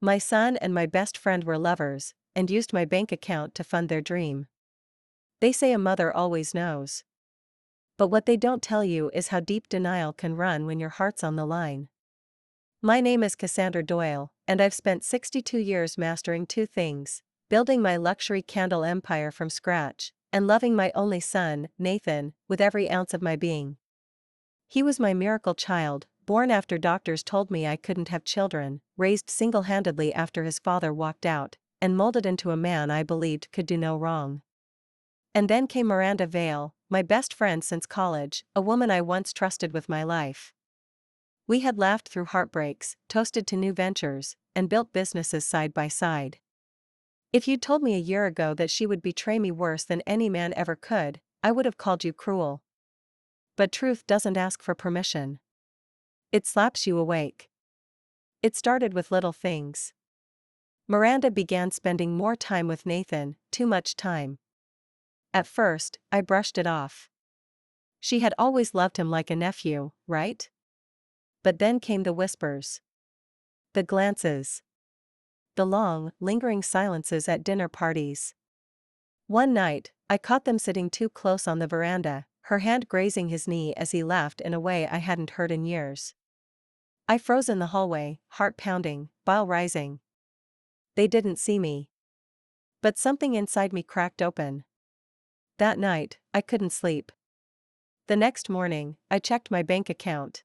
My son and my best friend were lovers, and used my bank account to fund their dream. They say a mother always knows. But what they don't tell you is how deep denial can run when your heart's on the line. My name is Cassandra Doyle, and I've spent 62 years mastering two things: building my luxury candle empire from scratch, and loving my only son, Nathan, with every ounce of my being. He was my miracle child, born after doctors told me I couldn't have children, raised single-handedly after his father walked out, and molded into a man I believed could do no wrong. And then came Miranda Vale, my best friend since college, a woman I once trusted with my life. We had laughed through heartbreaks, toasted to new ventures, and built businesses side by side. If you'd told me a year ago that she would betray me worse than any man ever could, I would have called you cruel. But truth doesn't ask for permission. It slaps you awake. It started with little things. Miranda began spending more time with Nathan, too much time. At first, I brushed it off. She had always loved him like a nephew, right? But then came the whispers. The glances. The long, lingering silences at dinner parties. One night, I caught them sitting too close on the veranda, her hand grazing his knee as he laughed in a way I hadn't heard in years. I froze in the hallway, heart pounding, bile rising. They didn't see me. But something inside me cracked open. That night, I couldn't sleep. The next morning, I checked my bank account.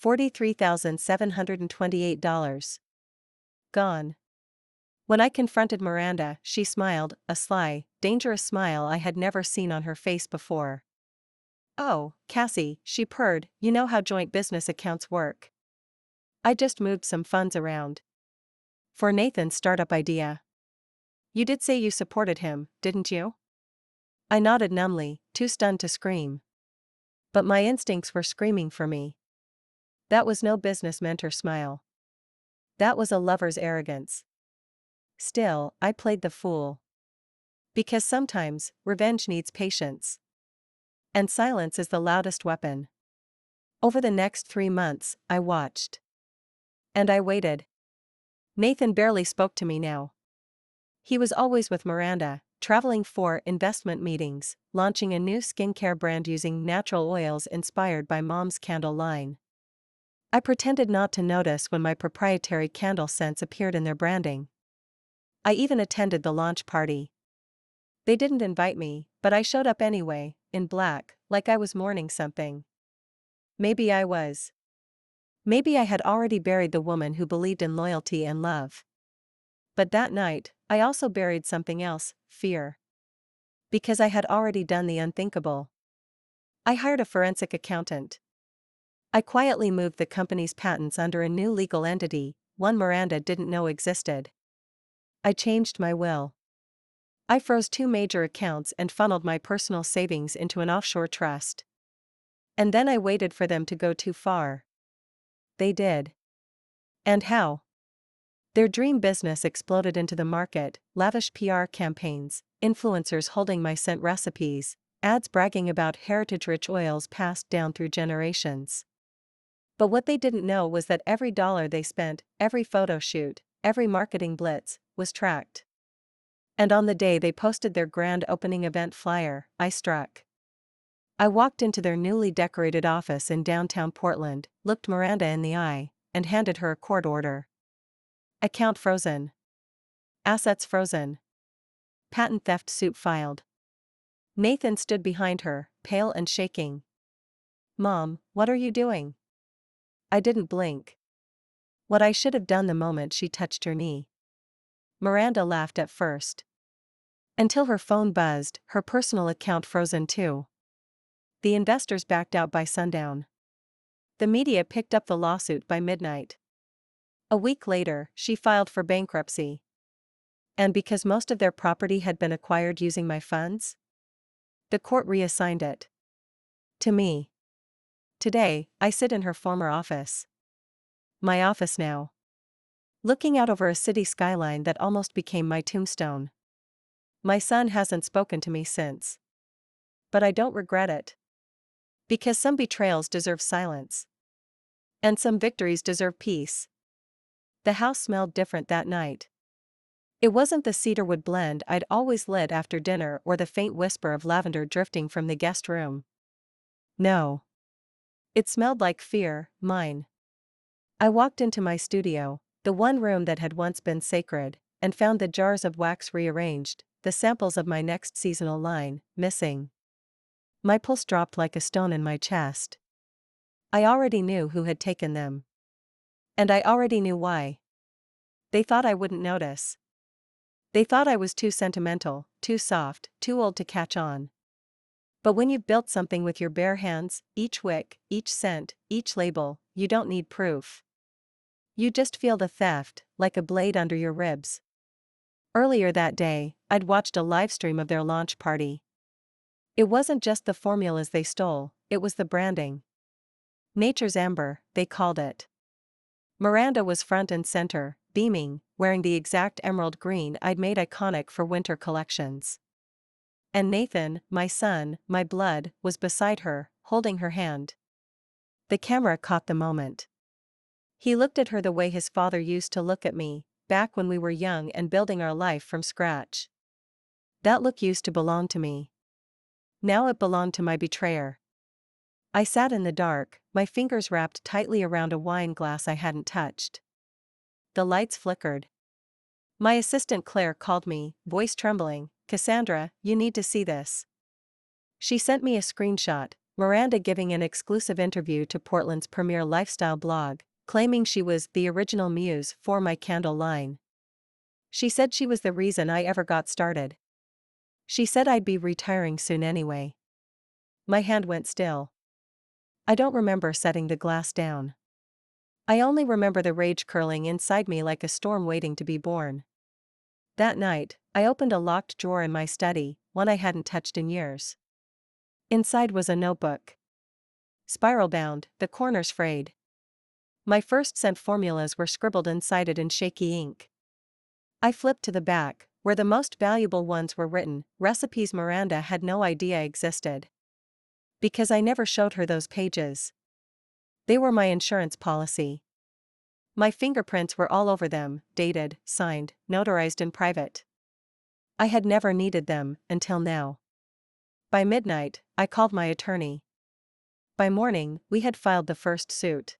$43,728. Gone. When I confronted Miranda, she smiled, a sly, dangerous smile I had never seen on her face before. "Oh, Cassie," she purred, "you know how joint business accounts work. I just moved some funds around. For Nathan's startup idea. You did say you supported him, didn't you?" I nodded numbly, too stunned to scream. But my instincts were screaming for me. That was no business mentor smile. That was a lover's arrogance. Still, I played the fool. Because sometimes, revenge needs patience. And silence is the loudest weapon. Over the next 3 months, I watched. And I waited. Nathan barely spoke to me now. He was always with Miranda, traveling for investment meetings, launching a new skincare brand using natural oils inspired by Mom's candle line. I pretended not to notice when my proprietary candle scents appeared in their branding. I even attended the launch party. They didn't invite me, but I showed up anyway, in black, like I was mourning something. Maybe I was. Maybe I had already buried the woman who believed in loyalty and love. But that night, I also buried something else: fear. Because I had already done the unthinkable. I hired a forensic accountant. I quietly moved the company's patents under a new legal entity, one Miranda didn't know existed. I changed my will. I froze 2 major accounts and funneled my personal savings into an offshore trust. And then I waited for them to go too far. They did. And how? Their dream business exploded into the market: lavish PR campaigns, influencers holding my scent recipes, ads bragging about heritage-rich oils passed down through generations. But what they didn't know was that every dollar they spent, every photo shoot, every marketing blitz, was tracked. And on the day they posted their grand opening event flyer, I struck. I walked into their newly decorated office in downtown Portland, looked Miranda in the eye, and handed her a court order. Account frozen. Assets frozen. Patent theft suit filed. Nathan stood behind her, pale and shaking. "Mom, what are you doing?" I didn't blink. What I should have done the moment she touched her knee. Miranda laughed at first. Until her phone buzzed, her personal account frozen too. The investors backed out by sundown. The media picked up the lawsuit by midnight. A week later, she filed for bankruptcy. And because most of their property had been acquired using my funds, the court reassigned it to me. Today, I sit in her former office. My office now. Looking out over a city skyline that almost became my tombstone. My son hasn't spoken to me since. But I don't regret it. Because some betrayals deserve silence. And some victories deserve peace. The house smelled different that night. It wasn't the cedarwood blend I'd always lit after dinner or the faint whisper of lavender drifting from the guest room. No. It smelled like fear, mine. I walked into my studio, the one room that had once been sacred, and found the jars of wax rearranged, the samples of my next seasonal line, missing. My pulse dropped like a stone in my chest. I already knew who had taken them. And I already knew why. They thought I wouldn't notice. They thought I was too sentimental, too soft, too old to catch on. But when you've built something with your bare hands, each wick, each scent, each label, you don't need proof. You just feel the theft, like a blade under your ribs. Earlier that day, I'd watched a livestream of their launch party. It wasn't just the formulas they stole, it was the branding. Nature's Amber, they called it. Miranda was front and center, beaming, wearing the exact emerald green I'd made iconic for winter collections. And Nathan, my son, my blood, was beside her, holding her hand. The camera caught the moment. He looked at her the way his father used to look at me, back when we were young and building our life from scratch. That look used to belong to me. Now it belonged to my betrayer. I sat in the dark, my fingers wrapped tightly around a wine glass I hadn't touched. The lights flickered. My assistant Claire called me, voice trembling, "Cassandra, you need to see this." She sent me a screenshot, Miranda giving an exclusive interview to Portland's premier lifestyle blog, claiming she was the original muse for my candle line. She said she was the reason I ever got started. She said I'd be retiring soon anyway. My hand went still. I don't remember setting the glass down. I only remember the rage curling inside me like a storm waiting to be born. That night, I opened a locked drawer in my study, one I hadn't touched in years. Inside was a notebook. Spiral-bound, the corners frayed. My first scent formulas were scribbled inside it in shaky ink. I flipped to the back, where the most valuable ones were written, recipes Miranda had no idea existed. Because I never showed her those pages. They were my insurance policy. My fingerprints were all over them, dated, signed, notarized in private. I had never needed them, until now. By midnight, I called my attorney. By morning, we had filed the first suit.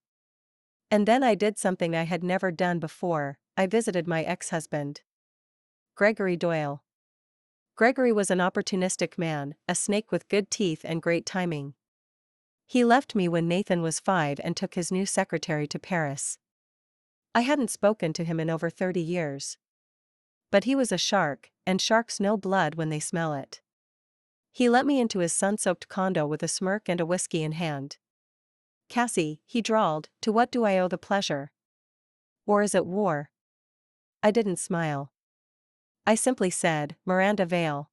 And then I did something I had never done before, I visited my ex-husband. Gregory Doyle. Gregory was an opportunistic man, a snake with good teeth and great timing. He left me when Nathan was 5 and took his new secretary to Paris. I hadn't spoken to him in over 30 years. But he was a shark, and sharks know blood when they smell it. He let me into his sun-soaked condo with a smirk and a whiskey in hand. "Cassie," he drawled, "to what do I owe the pleasure? Or is it war?" I didn't smile. I simply said, "Miranda Vale."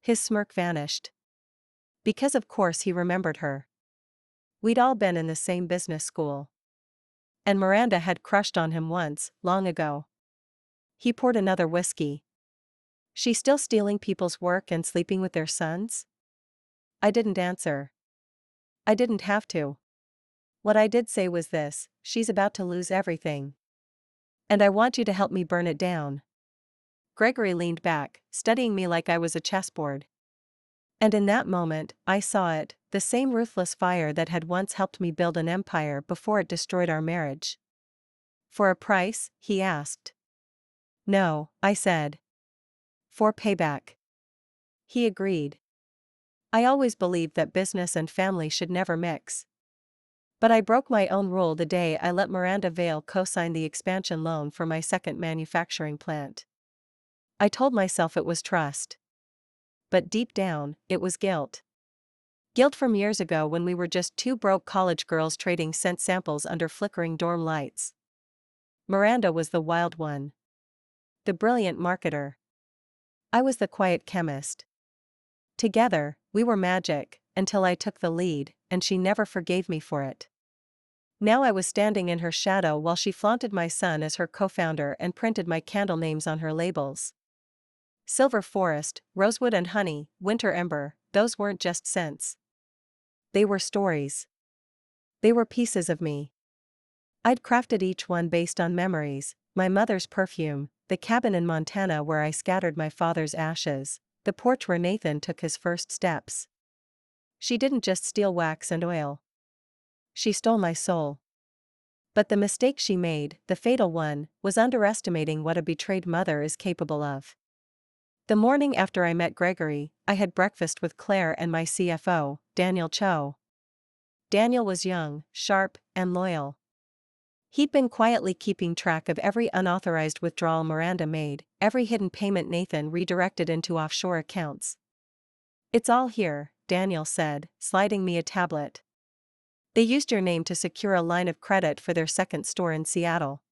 His smirk vanished. Because of course he remembered her. We'd all been in the same business school. And Miranda had crushed on him once, long ago. He poured another whiskey. "She still stealing people's work and sleeping with their sons?" I didn't answer. I didn't have to. What I did say was this: "She's about to lose everything. And I want you to help me burn it down." Gregory leaned back, studying me like I was a chessboard. And in that moment, I saw it, the same ruthless fire that had once helped me build an empire before it destroyed our marriage. "For a price?" he asked. "No," I said. "For payback." He agreed. I always believed that business and family should never mix. But I broke my own rule the day I let Miranda Vale co-sign the expansion loan for my second manufacturing plant. I told myself it was trust. But deep down, it was guilt. Guilt from years ago when we were just two broke college girls trading scent samples under flickering dorm lights. Miranda was the wild one. The brilliant marketer. I was the quiet chemist. Together, we were magic, until I took the lead, and she never forgave me for it. Now I was standing in her shadow while she flaunted my son as her co-founder and printed my candle names on her labels. Silver Forest, Rosewood and Honey, Winter Ember, those weren't just scents. They were stories. They were pieces of me. I'd crafted each one based on memories: my mother's perfume, the cabin in Montana where I scattered my father's ashes, the porch where Nathan took his first steps. She didn't just steal wax and oil. She stole my soul. But the mistake she made, the fatal one, was underestimating what a betrayed mother is capable of. The morning after I met Gregory, I had breakfast with Claire and my CFO, Daniel Cho. Daniel was young, sharp, and loyal. He'd been quietly keeping track of every unauthorized withdrawal Miranda made, every hidden payment Nathan redirected into offshore accounts. "It's all here," Daniel said, sliding me a tablet. "They used your name to secure a line of credit for their second store in Seattle.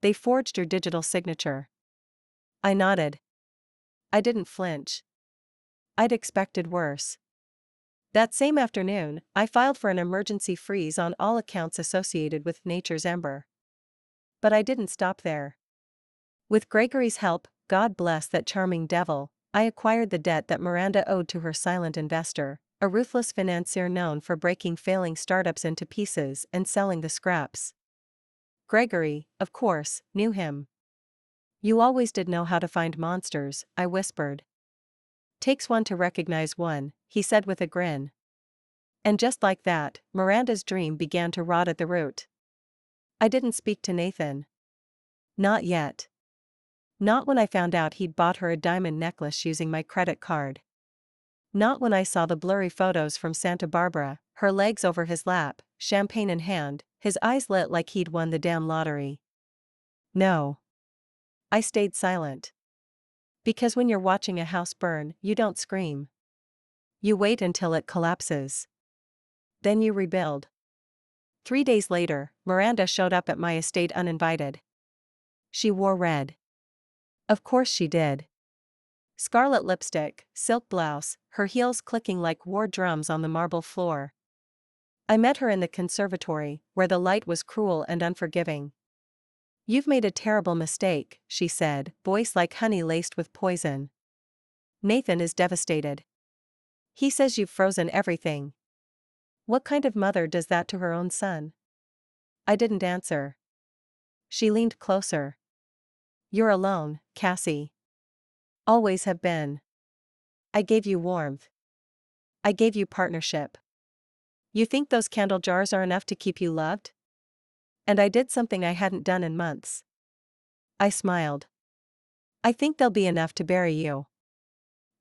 They forged your digital signature." I nodded. I didn't flinch. I'd expected worse. That same afternoon, I filed for an emergency freeze on all accounts associated with Nature's Ember. But I didn't stop there. With Gregory's help, God bless that charming devil, I acquired the debt that Miranda owed to her silent investor, a ruthless financier known for breaking failing startups into pieces and selling the scraps. Gregory, of course, knew him. "You always did know how to find monsters," I whispered. "Takes one to recognize one," he said with a grin. And just like that, Miranda's dream began to rot at the root. I didn't speak to Nathan. Not yet. Not when I found out he'd bought her a diamond necklace using my credit card. Not when I saw the blurry photos from Santa Barbara, her legs over his lap, champagne in hand, his eyes lit like he'd won the damn lottery. No. I stayed silent. Because when you're watching a house burn, you don't scream. You wait until it collapses. Then you rebuild. 3 days later, Miranda showed up at my estate uninvited. She wore red. Of course she did. Scarlet lipstick, silk blouse, her heels clicking like war drums on the marble floor. I met her in the conservatory, where the light was cruel and unforgiving. "You've made a terrible mistake," she said, voice like honey laced with poison. "Nathan is devastated. He says you've frozen everything." What kind of mother does that to her own son? I didn't answer. She leaned closer. "You're alone, Cassie. Always have been. I gave you warmth. I gave you partnership. You think those candle jars are enough to keep you loved?" And I did something I hadn't done in months. I smiled. "I think they'll be enough to bury you."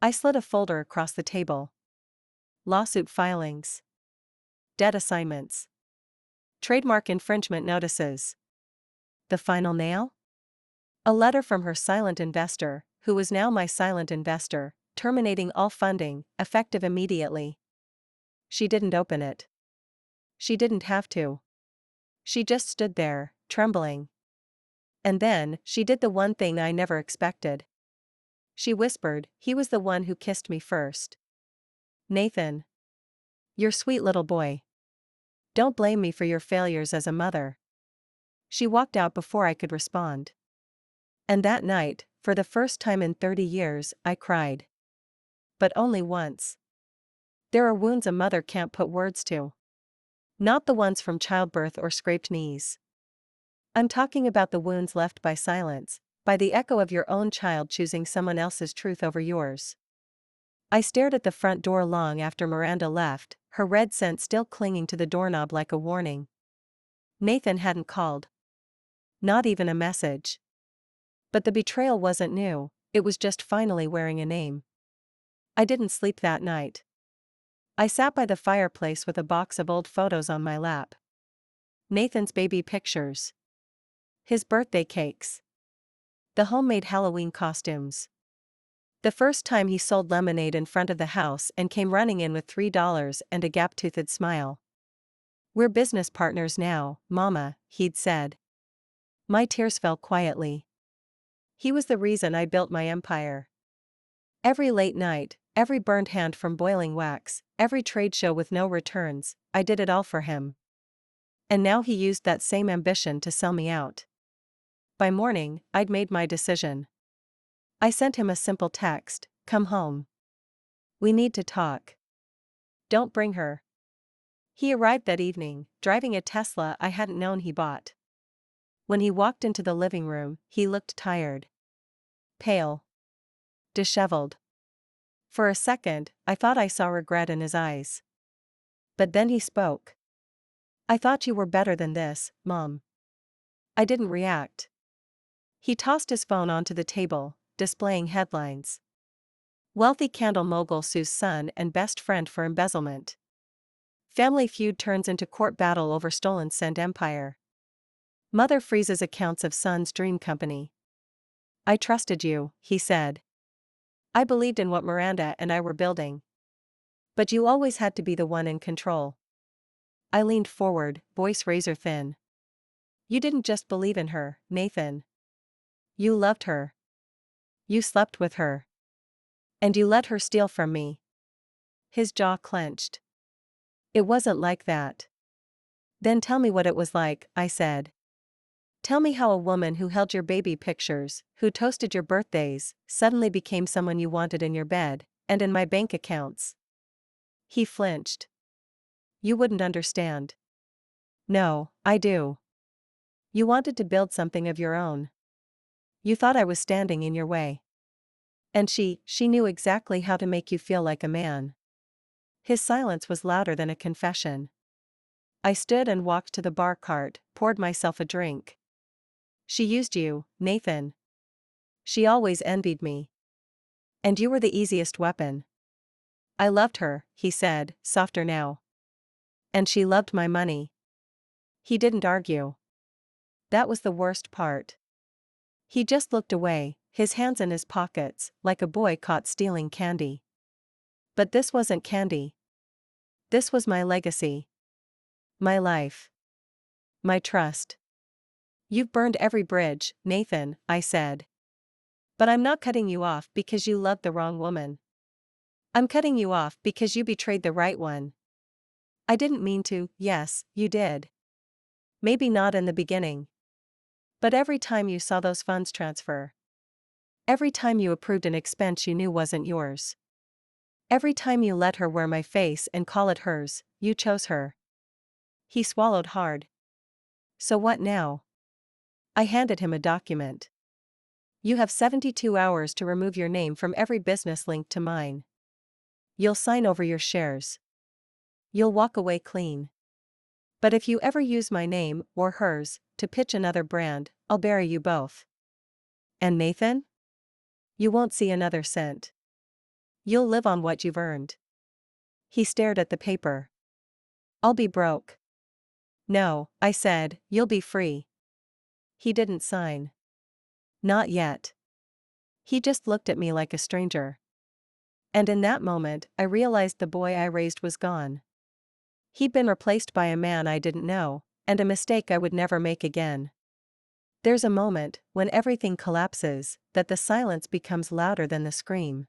I slid a folder across the table. Lawsuit filings. Debt assignments. Trademark infringement notices. The final nail? A letter from her silent investor, who was now my silent investor, terminating all funding, effective immediately. She didn't open it. She didn't have to. She just stood there, trembling. And then, she did the one thing I never expected. She whispered, "He was the one who kissed me first. Nathan. Your sweet little boy. Don't blame me for your failures as a mother." She walked out before I could respond. And that night, for the first time in 30 years, I cried. But only once. There are wounds a mother can't put words to. Not the ones from childbirth or scraped knees. I'm talking about the wounds left by silence, by the echo of your own child choosing someone else's truth over yours. I stared at the front door long after Miranda left, her red scent still clinging to the doorknob like a warning. Nathan hadn't called. Not even a message. But the betrayal wasn't new, it was just finally wearing a name. I didn't sleep that night. I sat by the fireplace with a box of old photos on my lap. Nathan's baby pictures. His birthday cakes. The homemade Halloween costumes. The first time he sold lemonade in front of the house and came running in with $3 and a gap-toothed smile. "We're business partners now, Mama," he'd said. My tears fell quietly. He was the reason I built my empire. Every late night, every burned hand from boiling wax, every trade show with no returns, I did it all for him. And now he used that same ambition to sell me out. By morning, I'd made my decision. I sent him a simple text: "Come home. We need to talk. Don't bring her." He arrived that evening, driving a Tesla I hadn't known he bought. When he walked into the living room, he looked tired. Pale. Disheveled. For a second, I thought I saw regret in his eyes. But then he spoke. "I thought you were better than this, Mom." I didn't react. He tossed his phone onto the table, displaying headlines. Wealthy candle mogul sues son and best friend for embezzlement. Family feud turns into court battle over stolen scent empire. Mother freezes accounts of son's dream company. "I trusted you," he said. "I believed in what Miranda and I were building. But you always had to be the one in control." I leaned forward, voice razor thin. "You didn't just believe in her, Nathan. You loved her. You slept with her. And you let her steal from me." His jaw clenched. "It wasn't like that." "Then tell me what it was like," I said. "Tell me how a woman who held your baby pictures, who toasted your birthdays, suddenly became someone you wanted in your bed, and in my bank accounts." He flinched. "You wouldn't understand." "No, I do. You wanted to build something of your own. You thought I was standing in your way. And she knew exactly how to make you feel like a man." His silence was louder than a confession. I stood and walked to the bar cart, poured myself a drink. "She used you, Nathan. She always envied me. And you were the easiest weapon." "I loved her," he said, softer now. "And she loved my money." He didn't argue. That was the worst part. He just looked away, his hands in his pockets, like a boy caught stealing candy. But this wasn't candy. This was my legacy. My life. My trust. "You've burned every bridge, Nathan," I said. "But I'm not cutting you off because you loved the wrong woman. I'm cutting you off because you betrayed the right one. I didn't mean to." "Yes, you did. Maybe not in the beginning. But every time you saw those funds transfer. Every time you approved an expense you knew wasn't yours. Every time you let her wear my face and call it hers, you chose her." He swallowed hard. "So what now?" I handed him a document. "You have 72 hours to remove your name from every business linked to mine. You'll sign over your shares. You'll walk away clean. But if you ever use my name, or hers, to pitch another brand, I'll bury you both. And Nathan? You won't see another cent. You'll live on what you've earned." He stared at the paper. "I'll be broke." "No," I said, "you'll be free." He didn't sign. Not yet. He just looked at me like a stranger. And in that moment, I realized the boy I raised was gone. He'd been replaced by a man I didn't know, and a mistake I would never make again. There's a moment, when everything collapses, that the silence becomes louder than the scream.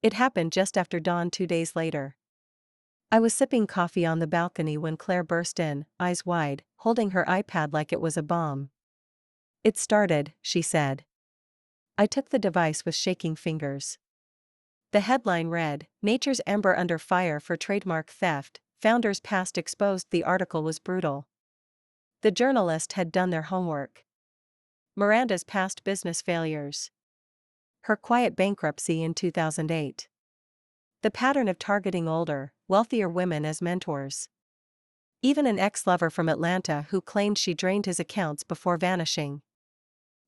It happened just after dawn 2 days later. I was sipping coffee on the balcony when Claire burst in, eyes wide, holding her iPad like it was a bomb. "It started," she said. I took the device with shaking fingers. The headline read, "Nature's Ember Under Fire for Trademark Theft, Founders Past Exposed." The article was brutal. The journalist had done their homework. Miranda's past business failures. Her quiet bankruptcy in 2008. The pattern of targeting older, wealthier women as mentors. Even an ex-lover from Atlanta who claimed she drained his accounts before vanishing.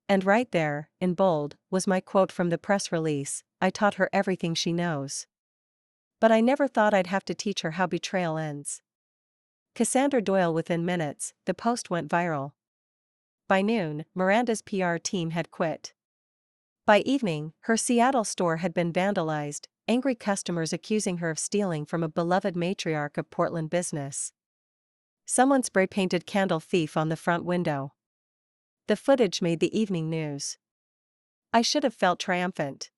And right there, in bold, was my quote from the press release, "I taught her everything she knows." But I never thought I'd have to teach her how betrayal ends. Cassandra Doyle. Within minutes, the post went viral. By noon, Miranda's PR team had quit. By evening, her Seattle store had been vandalized, angry customers accusing her of stealing from a beloved matriarch of Portland business. Someone spray-painted "Candle Thief" on the front window. The footage made the evening news. I should have felt triumphant.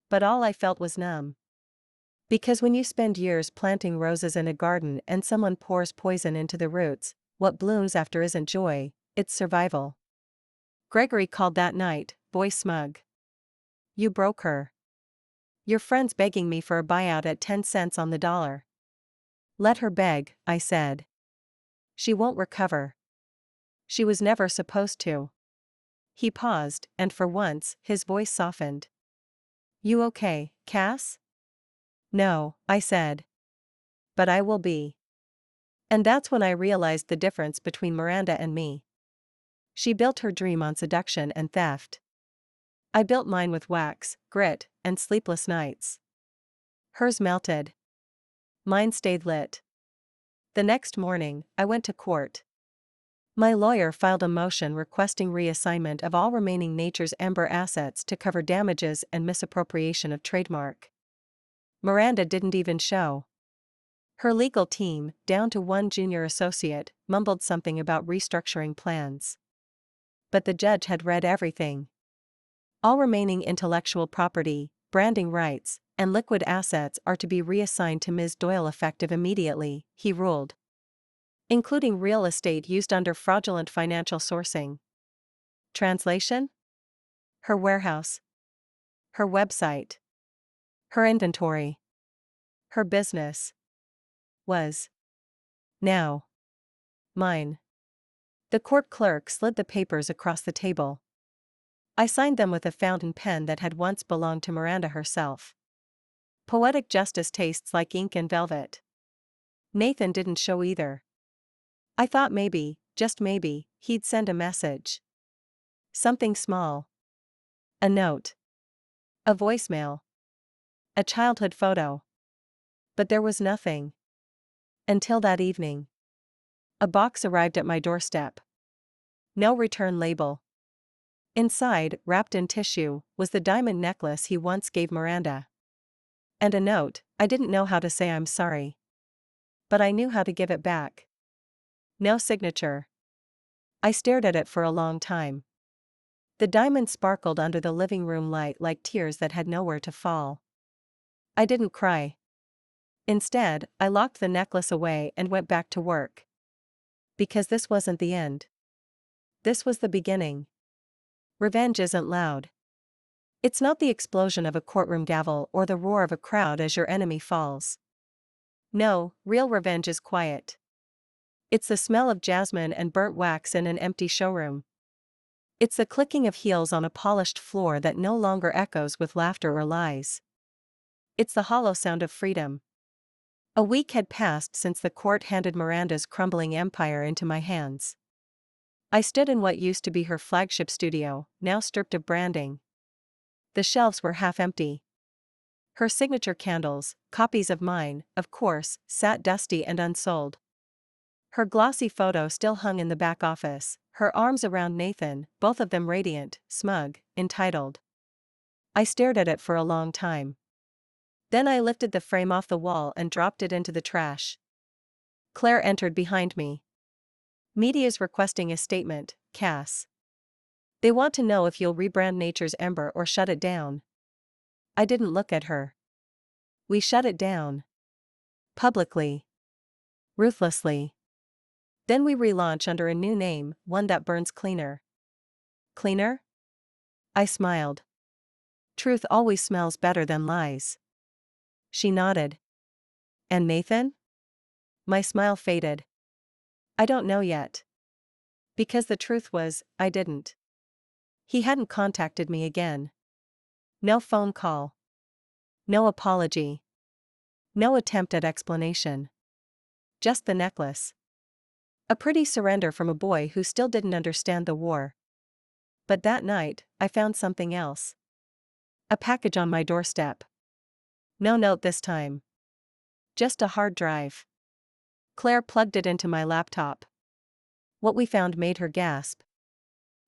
But all I felt was numb. Because when you spend years planting roses in a garden and someone pours poison into the roots, what blooms after isn't joy, it's survival. Gregory called that night, voice smug. "You broke her. Your friend's begging me for a buyout at 10 cents on the dollar." Let her beg, I said. She won't recover. She was never supposed to. He paused, and for once, his voice softened. You okay, Cass? No, I said. But I will be. And that's when I realized the difference between Miranda and me. She built her dream on seduction and theft. I built mine with wax, grit, and sleepless nights. Hers melted. Mine stayed lit. The next morning, I went to court. My lawyer filed a motion requesting reassignment of all remaining Nature's Ember assets to cover damages and misappropriation of trademark. Miranda didn't even show. Her legal team, down to one junior associate, mumbled something about restructuring plans. But the judge had read everything. All remaining intellectual property, branding rights, and liquid assets are to be reassigned to Ms. Doyle effective immediately, he ruled. Including real estate used under fraudulent financial sourcing. Translation? Her warehouse. Her website. Her inventory. Her business. Was. Now. Mine. The court clerk slid the papers across the table. I signed them with a fountain pen that had once belonged to Miranda herself. Poetic justice tastes like ink and velvet. Nathan didn't show either. I thought maybe, just maybe, he'd send a message. Something small. A note. A voicemail. A childhood photo. But there was nothing. Until that evening. A box arrived at my doorstep. No return label. Inside, wrapped in tissue, was the diamond necklace he once gave Miranda. And a note. I didn't know how to say I'm sorry. But I knew how to give it back. No signature. I stared at it for a long time. The diamond sparkled under the living room light like tears that had nowhere to fall. I didn't cry. Instead, I locked the necklace away and went back to work. Because this wasn't the end. This was the beginning. Revenge isn't loud. It's not the explosion of a courtroom gavel or the roar of a crowd as your enemy falls. No, real revenge is quiet. It's the smell of jasmine and burnt wax in an empty showroom. It's the clicking of heels on a polished floor that no longer echoes with laughter or lies. It's the hollow sound of freedom. A week had passed since the court handed Miranda's crumbling empire into my hands. I stood in what used to be her flagship studio, now stripped of branding. The shelves were half empty. Her signature candles, copies of mine, of course, sat dusty and unsold. Her glossy photo still hung in the back office, her arms around Nathan, both of them radiant, smug, entitled. I stared at it for a long time. Then I lifted the frame off the wall and dropped it into the trash. Claire entered behind me. Media's requesting a statement, Cass. They want to know if you'll rebrand Nature's Ember or shut it down. I didn't look at her. We shut it down. Publicly. Ruthlessly. Then we relaunch under a new name, one that burns cleaner. Cleaner? I smiled. Truth always smells better than lies. She nodded. And Nathan? My smile faded. I don't know yet. Because the truth was, I didn't. He hadn't contacted me again. No phone call. No apology. No attempt at explanation. Just the necklace. A pretty surrender from a boy who still didn't understand the war. But that night, I found something else. A package on my doorstep. No note this time. Just a hard drive. Claire plugged it into my laptop. What we found made her gasp.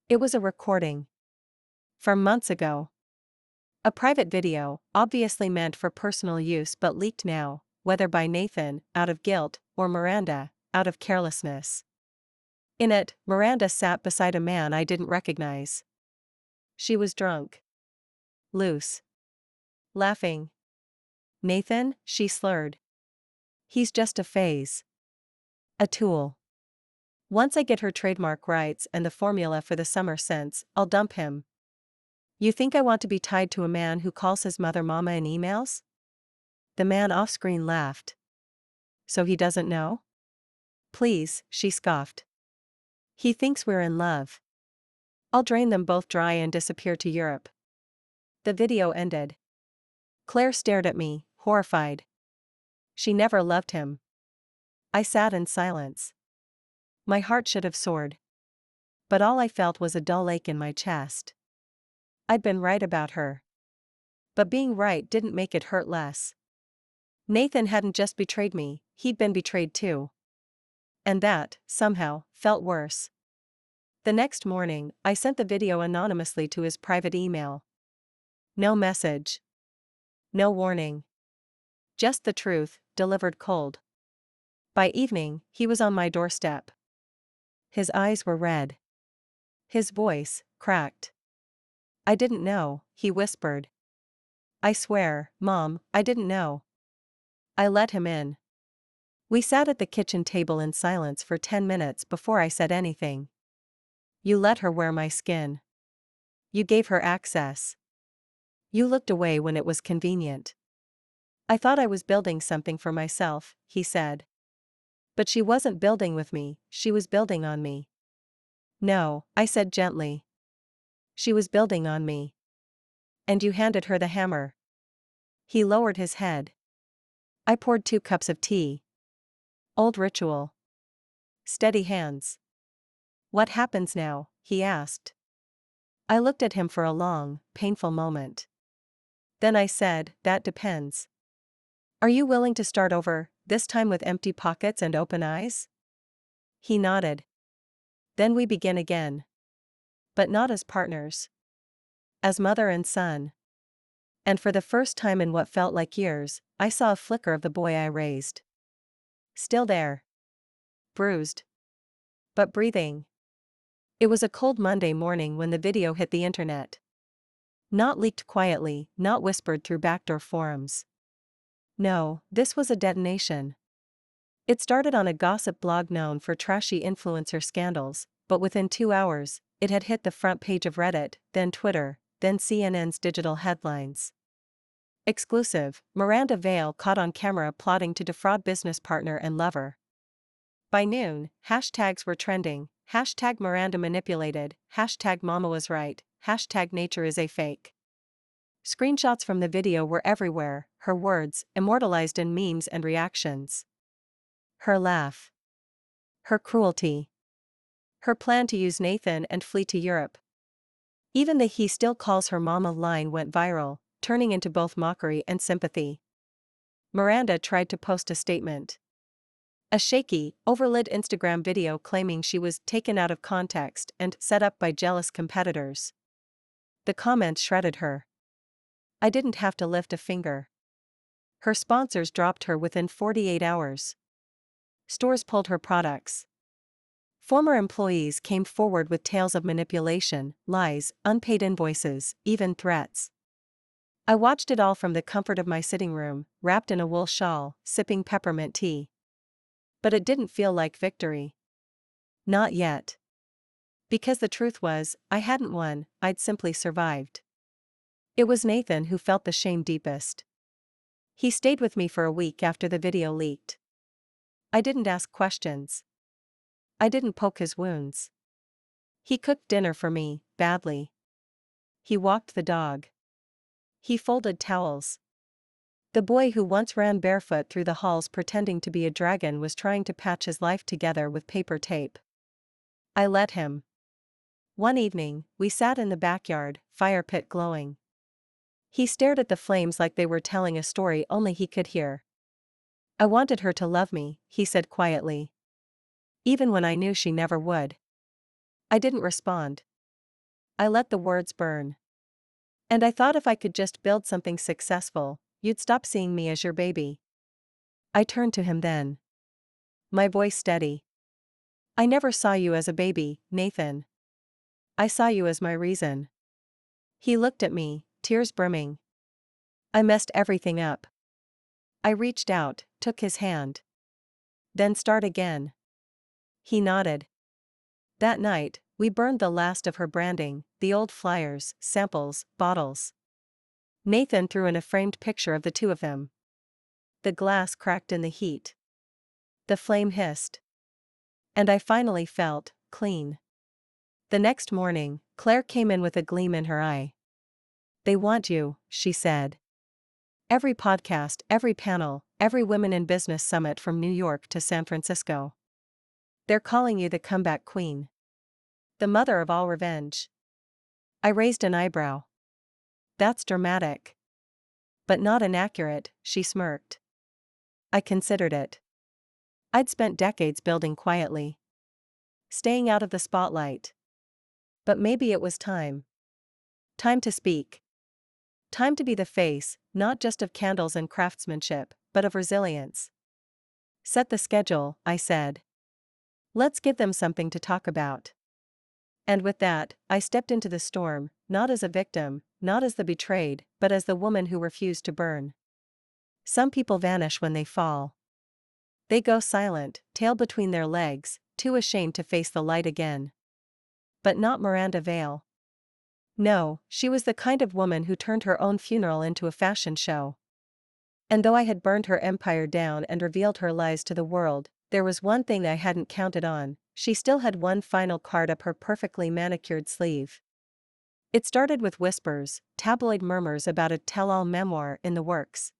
It was a recording. From months ago. A private video, obviously meant for personal use but leaked now, whether by Nathan, out of guilt, or Miranda, out of carelessness. In it, Miranda sat beside a man I didn't recognize. She was drunk. Loose. Laughing. Nathan, she slurred. He's just a phase. A tool. Once I get her trademark rights and the formula for the summer scents, I'll dump him. You think I want to be tied to a man who calls his mother mama in emails? The man off-screen laughed. So he doesn't know? Please, she scoffed. He thinks we're in love. I'll drain them both dry and disappear to Europe. The video ended. Claire stared at me, horrified. She never loved him. I sat in silence. My heart should have soared. But all I felt was a dull ache in my chest. I'd been right about her. But being right didn't make it hurt less. Nathan hadn't just betrayed me, he'd been betrayed too. And that, somehow, felt worse. The next morning, I sent the video anonymously to his private email. No message. No warning. Just the truth, delivered cold. By evening, he was on my doorstep. His eyes were red. His voice, cracked. I didn't know, he whispered. I swear, Mom, I didn't know. I let him in. We sat at the kitchen table in silence for 10 minutes before I said anything. You let her wear my skin. You gave her access. You looked away when it was convenient. I thought I was building something for myself, he said. But she wasn't building with me, she was building on me. No, I said gently. She was building on me. And you handed her the hammer. He lowered his head. I poured 2 cups of tea. Old ritual. Steady hands. What happens now? He asked. I looked at him for a long, painful moment. Then I said, that depends. Are you willing to start over, this time with empty pockets and open eyes? He nodded. Then we begin again. But not as partners. As mother and son. And for the first time in what felt like years, I saw a flicker of the boy I raised. Still there. Bruised. But breathing. It was a cold Monday morning when the video hit the internet. Not leaked quietly, not whispered through backdoor forums. No, this was a detonation. It started on a gossip blog known for trashy influencer scandals, but within 2 hours, it had hit the front page of Reddit, then Twitter, then CNN's digital headlines. Exclusive, Miranda Vale caught on camera plotting to defraud business partner and lover. By noon, hashtags were trending, hashtag Miranda manipulated, hashtag Mama was right, hashtag nature is a fake. Screenshots from the video were everywhere, her words, immortalized in memes and reactions. Her laugh. Her cruelty. Her plan to use Nathan and flee to Europe. Even the "he still calls her mama" line went viral, turning into both mockery and sympathy. Miranda tried to post a statement. A shaky, overlit Instagram video claiming she was taken out of context and set up by jealous competitors. The comments shredded her. I didn't have to lift a finger. Her sponsors dropped her within 48 hours. Stores pulled her products. Former employees came forward with tales of manipulation, lies, unpaid invoices, even threats. I watched it all from the comfort of my sitting room, wrapped in a wool shawl, sipping peppermint tea. But it didn't feel like victory. Not yet. Because the truth was, I hadn't won, I'd simply survived. It was Nathan who felt the shame deepest. He stayed with me for a week after the video leaked. I didn't ask questions. I didn't poke his wounds. He cooked dinner for me, badly. He walked the dog. He folded towels. The boy who once ran barefoot through the halls pretending to be a dragon was trying to patch his life together with paper tape. I let him. One evening, we sat in the backyard, fire pit glowing. He stared at the flames like they were telling a story only he could hear. I wanted her to love me, he said quietly. Even when I knew she never would. I didn't respond. I let the words burn. And I thought if I could just build something successful, you'd stop seeing me as your baby. I turned to him then. My voice steady. I never saw you as a baby, Nathan. I saw you as my reason. He looked at me, tears brimming. I messed everything up. I reached out, took his hand. Then start again. He nodded. That night, we burned the last of her branding, the old flyers, samples, bottles. Nathan threw in a framed picture of the two of them. The glass cracked in the heat. The flame hissed. And I finally felt clean. The next morning, Claire came in with a gleam in her eye. "They want you," she said. "Every podcast, every panel, every Women in Business summit from New York to San Francisco. They're calling you the comeback queen. The mother of all revenge." I raised an eyebrow. "That's dramatic." "But not inaccurate," she smirked. I considered it. I'd spent decades building quietly, staying out of the spotlight. But maybe it was time. Time to speak. Time to be the face, not just of candles and craftsmanship, but of resilience. "Set the schedule," I said. "Let's give them something to talk about." And with that, I stepped into the storm, not as a victim, not as the betrayed, but as the woman who refused to burn. Some people vanish when they fall. They go silent, tail between their legs, too ashamed to face the light again. But not Miranda Vale. No, she was the kind of woman who turned her own funeral into a fashion show. And though I had burned her empire down and revealed her lies to the world, there was one thing I hadn't counted on: she still had one final card up her perfectly manicured sleeve. It started with whispers, tabloid murmurs about a tell-all memoir in the works.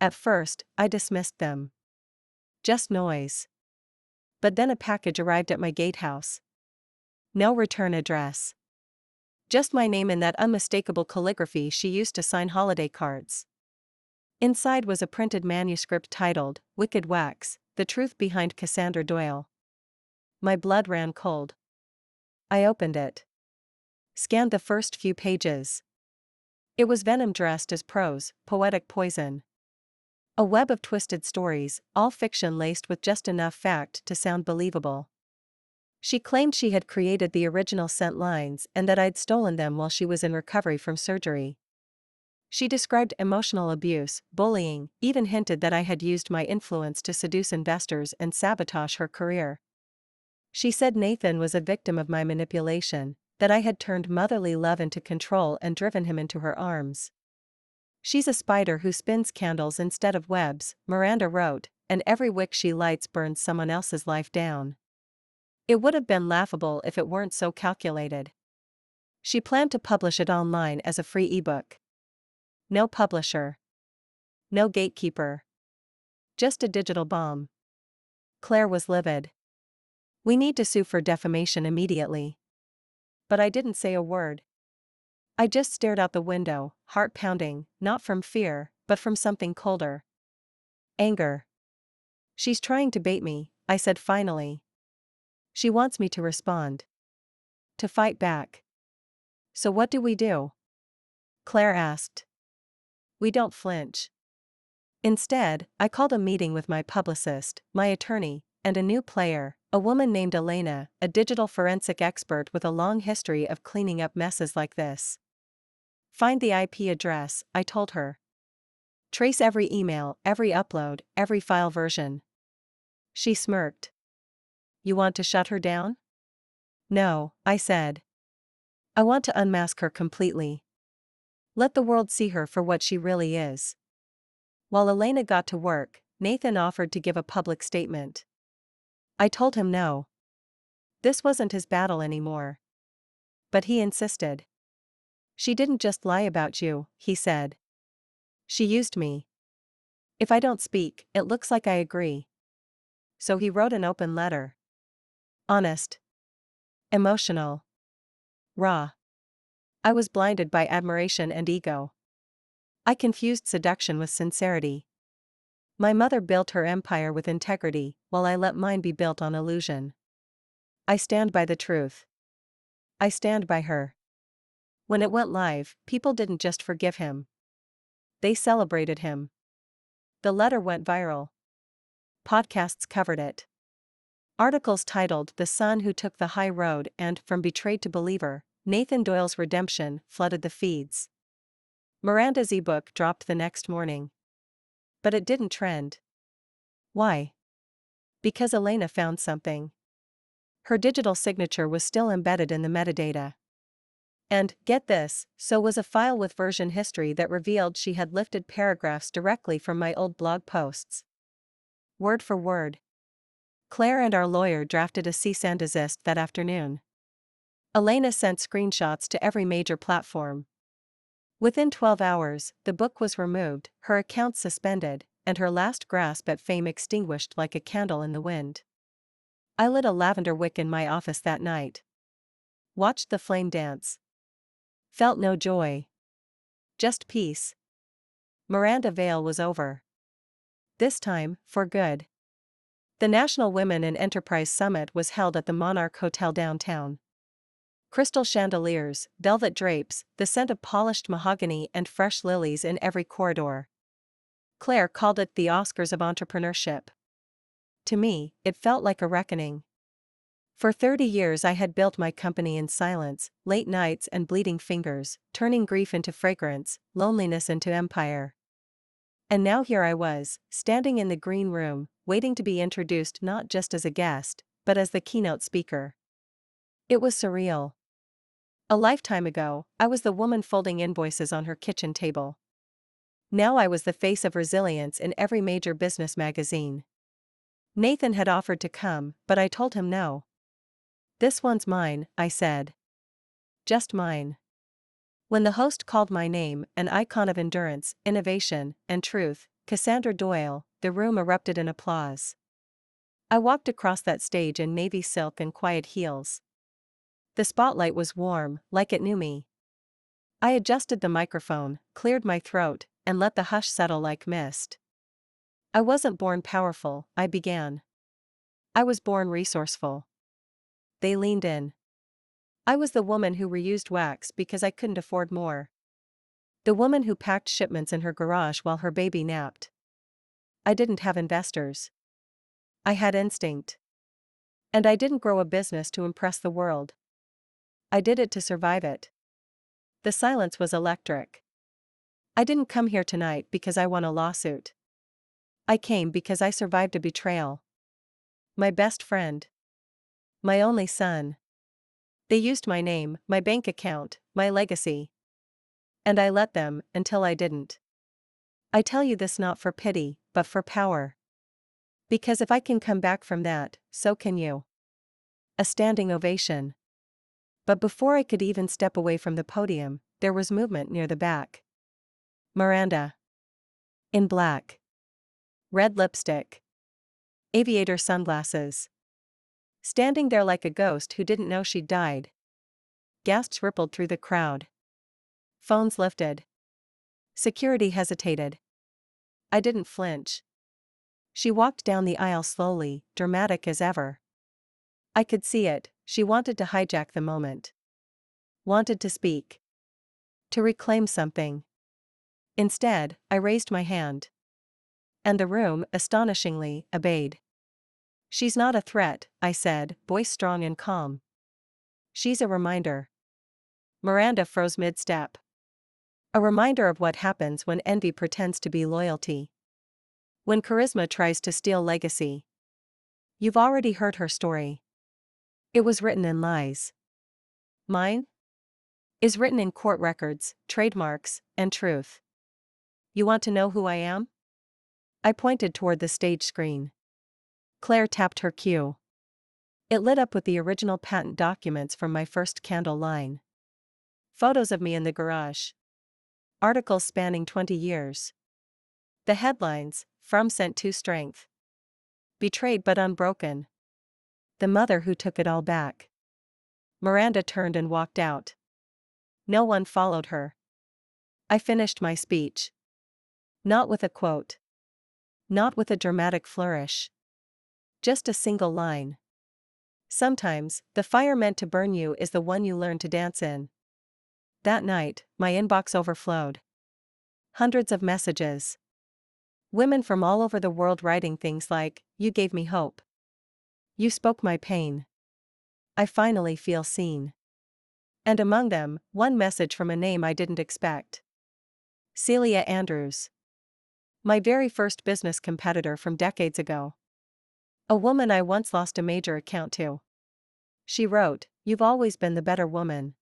At first, I dismissed them. Just noise. But then a package arrived at my gatehouse. No return address. Just my name in that unmistakable calligraphy she used to sign holiday cards. Inside was a printed manuscript titled, "Wicked Wax, The Truth Behind Cassandra Doyle." My blood ran cold. I opened it. Scanned the first few pages. It was venom dressed as prose, poetic poison. A web of twisted stories, all fiction laced with just enough fact to sound believable. She claimed she had created the original scent lines and that I'd stolen them while she was in recovery from surgery. She described emotional abuse, bullying, even hinted that I had used my influence to seduce investors and sabotage her career. She said Nathan was a victim of my manipulation, that I had turned motherly love into control and driven him into her arms. "She's a spider who spins candles instead of webs," Miranda wrote, "and every wick she lights burns someone else's life down." It would have been laughable if it weren't so calculated. She planned to publish it online as a free ebook. No publisher. No gatekeeper. Just a digital bomb. Claire was livid. "We need to sue for defamation immediately." But I didn't say a word. I just stared out the window, heart pounding, not from fear, but from something colder. Anger. "She's trying to bait me," I said finally. "She wants me to respond. To fight back." "So what do we do?" Claire asked. "We don't flinch." Instead, I called a meeting with my publicist, my attorney, and a new player, a woman named Elena, a digital forensic expert with a long history of cleaning up messes like this. "Find the IP address," I told her. "Trace every email, every upload, every file version." She smirked. "You want to shut her down?" "No," I said. "I want to unmask her completely. Let the world see her for what she really is." While Elena got to work, Nathan offered to give a public statement. I told him no. This wasn't his battle anymore. But he insisted. "She didn't just lie about you," he said. "She used me. If I don't speak, it looks like I agree." So he wrote an open letter. Honest. Emotional. Raw. I was blinded by admiration and ego. I confused seduction with sincerity. My mother built her empire with integrity, while I let mine be built on illusion. I stand by the truth. I stand by her. When it went live, people didn't just forgive him. They celebrated him. The letter went viral. Podcasts covered it. Articles titled "The Son Who Took the High Road" and "From Betrayed to Believer, Nathan Doyle's Redemption" flooded the feeds. Miranda's ebook dropped the next morning. But it didn't trend. Why? Because Elena found something. Her digital signature was still embedded in the metadata. And, get this, so was a file with version history that revealed she had lifted paragraphs directly from my old blog posts. Word for word. Claire and our lawyer drafted a cease and desist that afternoon. Elena sent screenshots to every major platform. Within 12 hours, the book was removed, her account suspended, and her last grasp at fame extinguished like a candle in the wind. I lit a lavender wick in my office that night. Watched the flame dance. Felt no joy. Just peace. Miranda Vale was over. This time, for good. The National Women in Enterprise Summit was held at the Monarch Hotel downtown. Crystal chandeliers, velvet drapes, the scent of polished mahogany and fresh lilies in every corridor. Claire called it the Oscars of entrepreneurship. To me, it felt like a reckoning. For 30 years I had built my company in silence, late nights and bleeding fingers, turning grief into fragrance, loneliness into empire. And now here I was, standing in the green room, waiting to be introduced not just as a guest, but as the keynote speaker. It was surreal. A lifetime ago, I was the woman folding invoices on her kitchen table. Now I was the face of resilience in every major business magazine. Nathan had offered to come, but I told him no. "This one's mine," I said. "Just mine." When the host called my name, an icon of endurance, innovation, and truth, Cassandra Doyle, the room erupted in applause. I walked across that stage in navy silk and quiet heels. The spotlight was warm, like it knew me. I adjusted the microphone, cleared my throat, and let the hush settle like mist. "I wasn't born powerful," I began. "I was born resourceful." They leaned in. I was the woman who reused wax because I couldn't afford more. The woman who packed shipments in her garage while her baby napped. I didn't have investors. I had instinct. And I didn't grow a business to impress the world. I did it to survive it. The silence was electric. I didn't come here tonight because I won a lawsuit. I came because I survived a betrayal. My best friend. My only son. They used my name, my bank account, my legacy. And I let them, until I didn't. I tell you this not for pity, but for power. Because if I can come back from that, so can you. A standing ovation. But before I could even step away from the podium, there was movement near the back. Miranda. In black. Red lipstick. Aviator sunglasses. Standing there like a ghost who didn't know she'd died. Gasps rippled through the crowd. Phones lifted. Security hesitated. I didn't flinch. She walked down the aisle slowly, dramatic as ever. I could see it, she wanted to hijack the moment. Wanted to speak. To reclaim something. Instead, I raised my hand. And the room, astonishingly, obeyed. "She's not a threat," I said, voice strong and calm. "She's a reminder." Miranda froze mid-step. A reminder of what happens when envy pretends to be loyalty. When charisma tries to steal legacy. You've already heard her story. It was written in lies. Mine? Is written in court records, trademarks, and truth. You want to know who I am? I pointed toward the stage screen. Claire tapped her cue. It lit up with the original patent documents from my first candle line. Photos of me in the garage. Articles spanning 20 years. The headlines, "From Sent to Strength." Betrayed but unbroken. The mother who took it all back. Miranda turned and walked out. No one followed her. I finished my speech. Not with a quote. Not with a dramatic flourish. Just a single line. Sometimes, the fire meant to burn you is the one you learn to dance in. That night, my inbox overflowed. Hundreds of messages. Women from all over the world writing things like, "You gave me hope. You spoke my pain. I finally feel seen." And among them, one message from a name I didn't expect. Celia Andrews. My very first business competitor from decades ago. A woman I once lost a major account to. She wrote, "You've always been the better woman.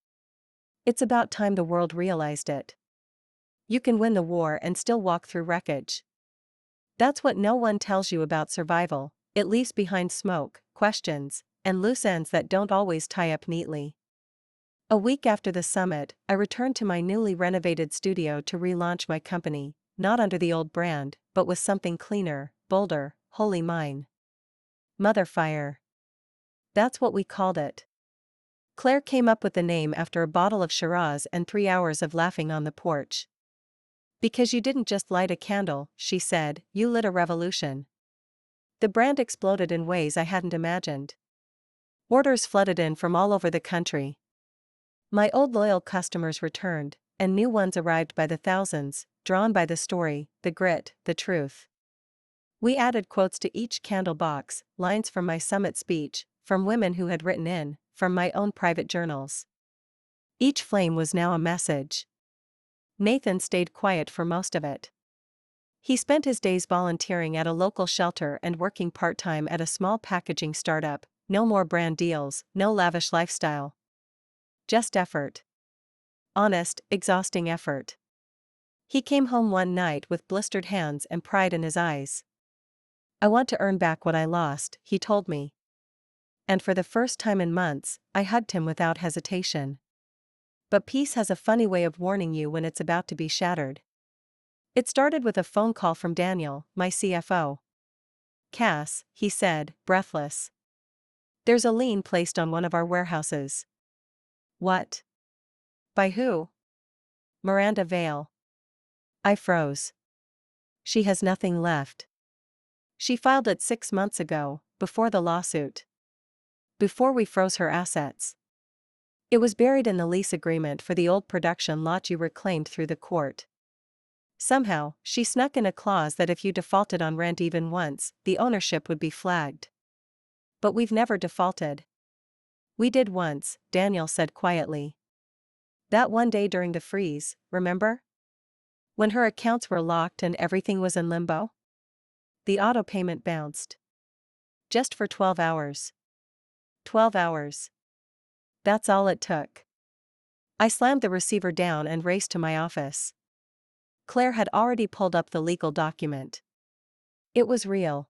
It's about time the world realized it. You can win the war and still walk through wreckage. That's what no one tells you about survival. It leaves behind smoke, questions, and loose ends that don't always tie up neatly. A week after the summit, I returned to my newly renovated studio to relaunch my company, not under the old brand, but with something cleaner, bolder, wholly mine. Motherfire. That's what we called it. Claire came up with the name after a bottle of Shiraz and 3 hours of laughing on the porch. Because you didn't just light a candle, she said, you lit a revolution. The brand exploded in ways I hadn't imagined. Orders flooded in from all over the country. My old loyal customers returned, and new ones arrived by the thousands, drawn by the story, the grit, the truth. We added quotes to each candle box, lines from my summit speech, from women who had written in, from my own private journals. Each flame was now a message. Nathan stayed quiet for most of it. He spent his days volunteering at a local shelter and working part-time at a small packaging startup. No more brand deals, no lavish lifestyle. Just effort. Honest, exhausting effort. He came home one night with blistered hands and pride in his eyes. I want to earn back what I lost, he told me. And for the first time in months, I hugged him without hesitation. But peace has a funny way of warning you when it's about to be shattered. It started with a phone call from Daniel, my CFO. Cass, he said, breathless. There's a lien placed on one of our warehouses. What? By who? Miranda Vale. I froze. She has nothing left. She filed it 6 months ago, before the lawsuit. Before we froze her assets. It was buried in the lease agreement for the old production lot you reclaimed through the court. Somehow, she snuck in a clause that if you defaulted on rent even once, the ownership would be flagged. But we've never defaulted. We did once, Daniel said quietly. That one day during the freeze, remember? When her accounts were locked and everything was in limbo? The auto payment bounced. Just for 12 hours. 12 hours. That's all it took. I slammed the receiver down and raced to my office. Claire had already pulled up the legal document. It was real.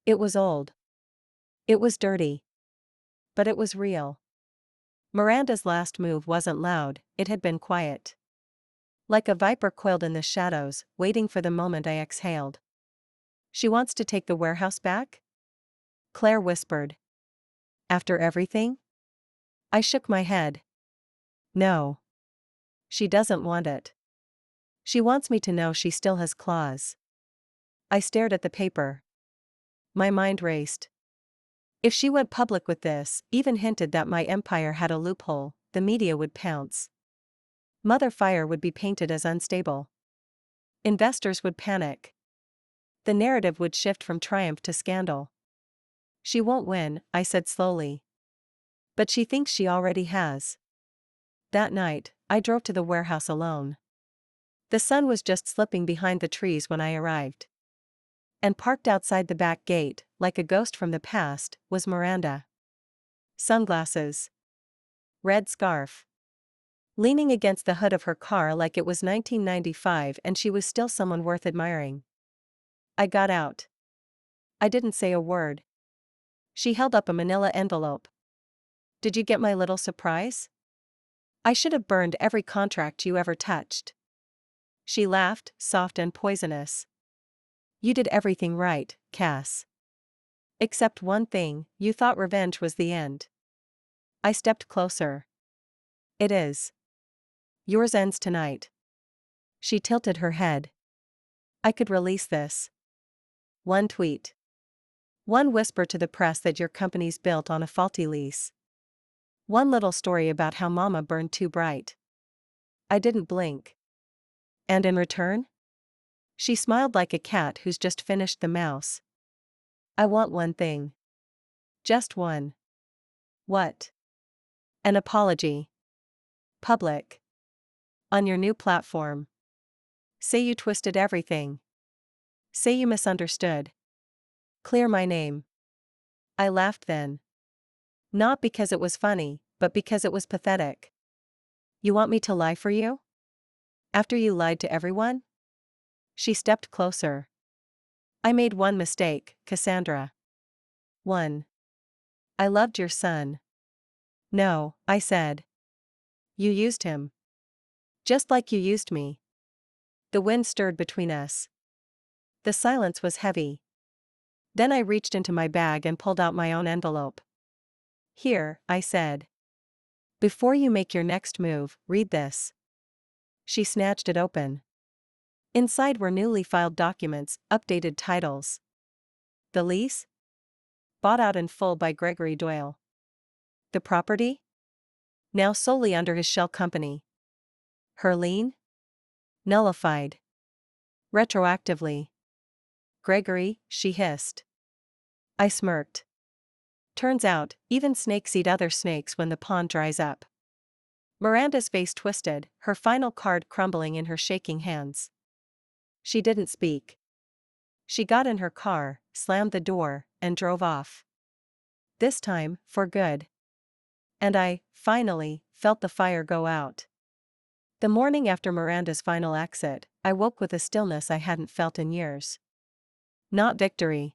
It was old. It was dirty. But it was real. Miranda's last move wasn't loud, it had been quiet. Like a viper coiled in the shadows, waiting for the moment I exhaled. She wants to take the warehouse back? Claire whispered. After everything? I shook my head. No. She doesn't want it. She wants me to know she still has claws. I stared at the paper. My mind raced. If she went public with this, even hinted that my empire had a loophole, the media would pounce. Motherfire would be painted as unstable. Investors would panic. The narrative would shift from triumph to scandal. She won't win, I said slowly. But she thinks she already has. That night, I drove to the warehouse alone. The sun was just slipping behind the trees when I arrived. And parked outside the back gate, like a ghost from the past, was Miranda. Sunglasses. Red scarf. Leaning against the hood of her car like it was 1995 and she was still someone worth admiring. I got out. I didn't say a word. She held up a manila envelope. Did you get my little surprise? I should have burned every contract you ever touched. She laughed, soft and poisonous. You did everything right, Cass. Except one thing, you thought revenge was the end. I stepped closer. It is. Yours ends tonight. She tilted her head. I could release this. One tweet. One whisper to the press that your company's built on a faulty lease. One little story about how Mama burned too bright. I didn't blink. And in return? She smiled like a cat who's just finished the mouse. I want one thing. Just one. What? An apology. Public. On your new platform. Say you twisted everything. Say you misunderstood. Clear my name. I laughed then. Not because it was funny, but because it was pathetic. You want me to lie for you? After you lied to everyone? She stepped closer. I made one mistake, Cassandra. 1. I loved your son. No, I said. You used him. Just like you used me. The wind stirred between us. The silence was heavy. Then I reached into my bag and pulled out my own envelope. Here, I said. Before you make your next move, read this. She snatched it open. Inside were newly filed documents, updated titles. The lease? Bought out in full by Gregory Doyle. The property? Now solely under his shell company. Her lien? Nullified. Retroactively. Gregory, she hissed. I smirked. Turns out, even snakes eat other snakes when the pond dries up. Miranda's face twisted, her final card crumbling in her shaking hands. She didn't speak. She got in her car, slammed the door, and drove off. This time, for good. And I, finally, felt the fire go out. The morning after Miranda's final exit, I woke with a stillness I hadn't felt in years. Not victory.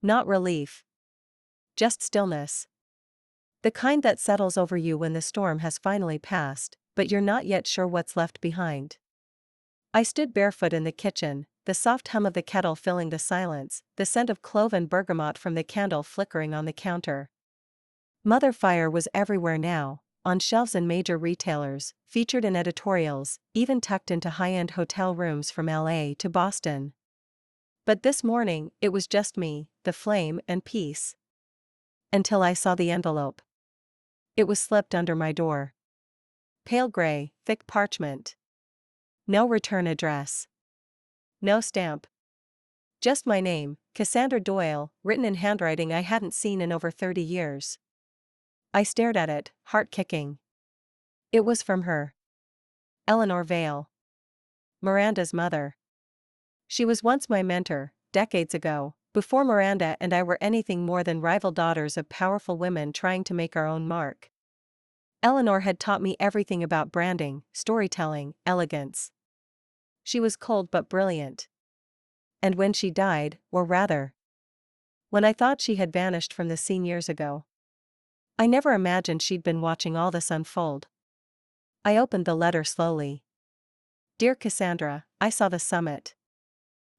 Not relief. Just stillness. The kind that settles over you when the storm has finally passed, but you're not yet sure what's left behind. I stood barefoot in the kitchen, the soft hum of the kettle filling the silence, the scent of clove and bergamot from the candle flickering on the counter. Mother Fire was everywhere now, on shelves in major retailers, featured in editorials, even tucked into high-end hotel rooms from LA to Boston. But this morning, it was just me, the flame, and peace. Until I saw the envelope. It was slipped under my door. Pale gray, thick parchment. No return address. No stamp. Just my name, Cassandra Doyle, written in handwriting I hadn't seen in over 30 years. I stared at it, heart kicking. It was from her. Eleanor Vale. Miranda's mother. She was once my mentor, decades ago, before Miranda and I were anything more than rival daughters of powerful women trying to make our own mark. Eleanor had taught me everything about branding, storytelling, elegance. She was cold but brilliant. And when she died, or rather, when I thought she had vanished from the scene years ago, I never imagined she'd been watching all this unfold. I opened the letter slowly. Dear Cassandra, I saw the summit.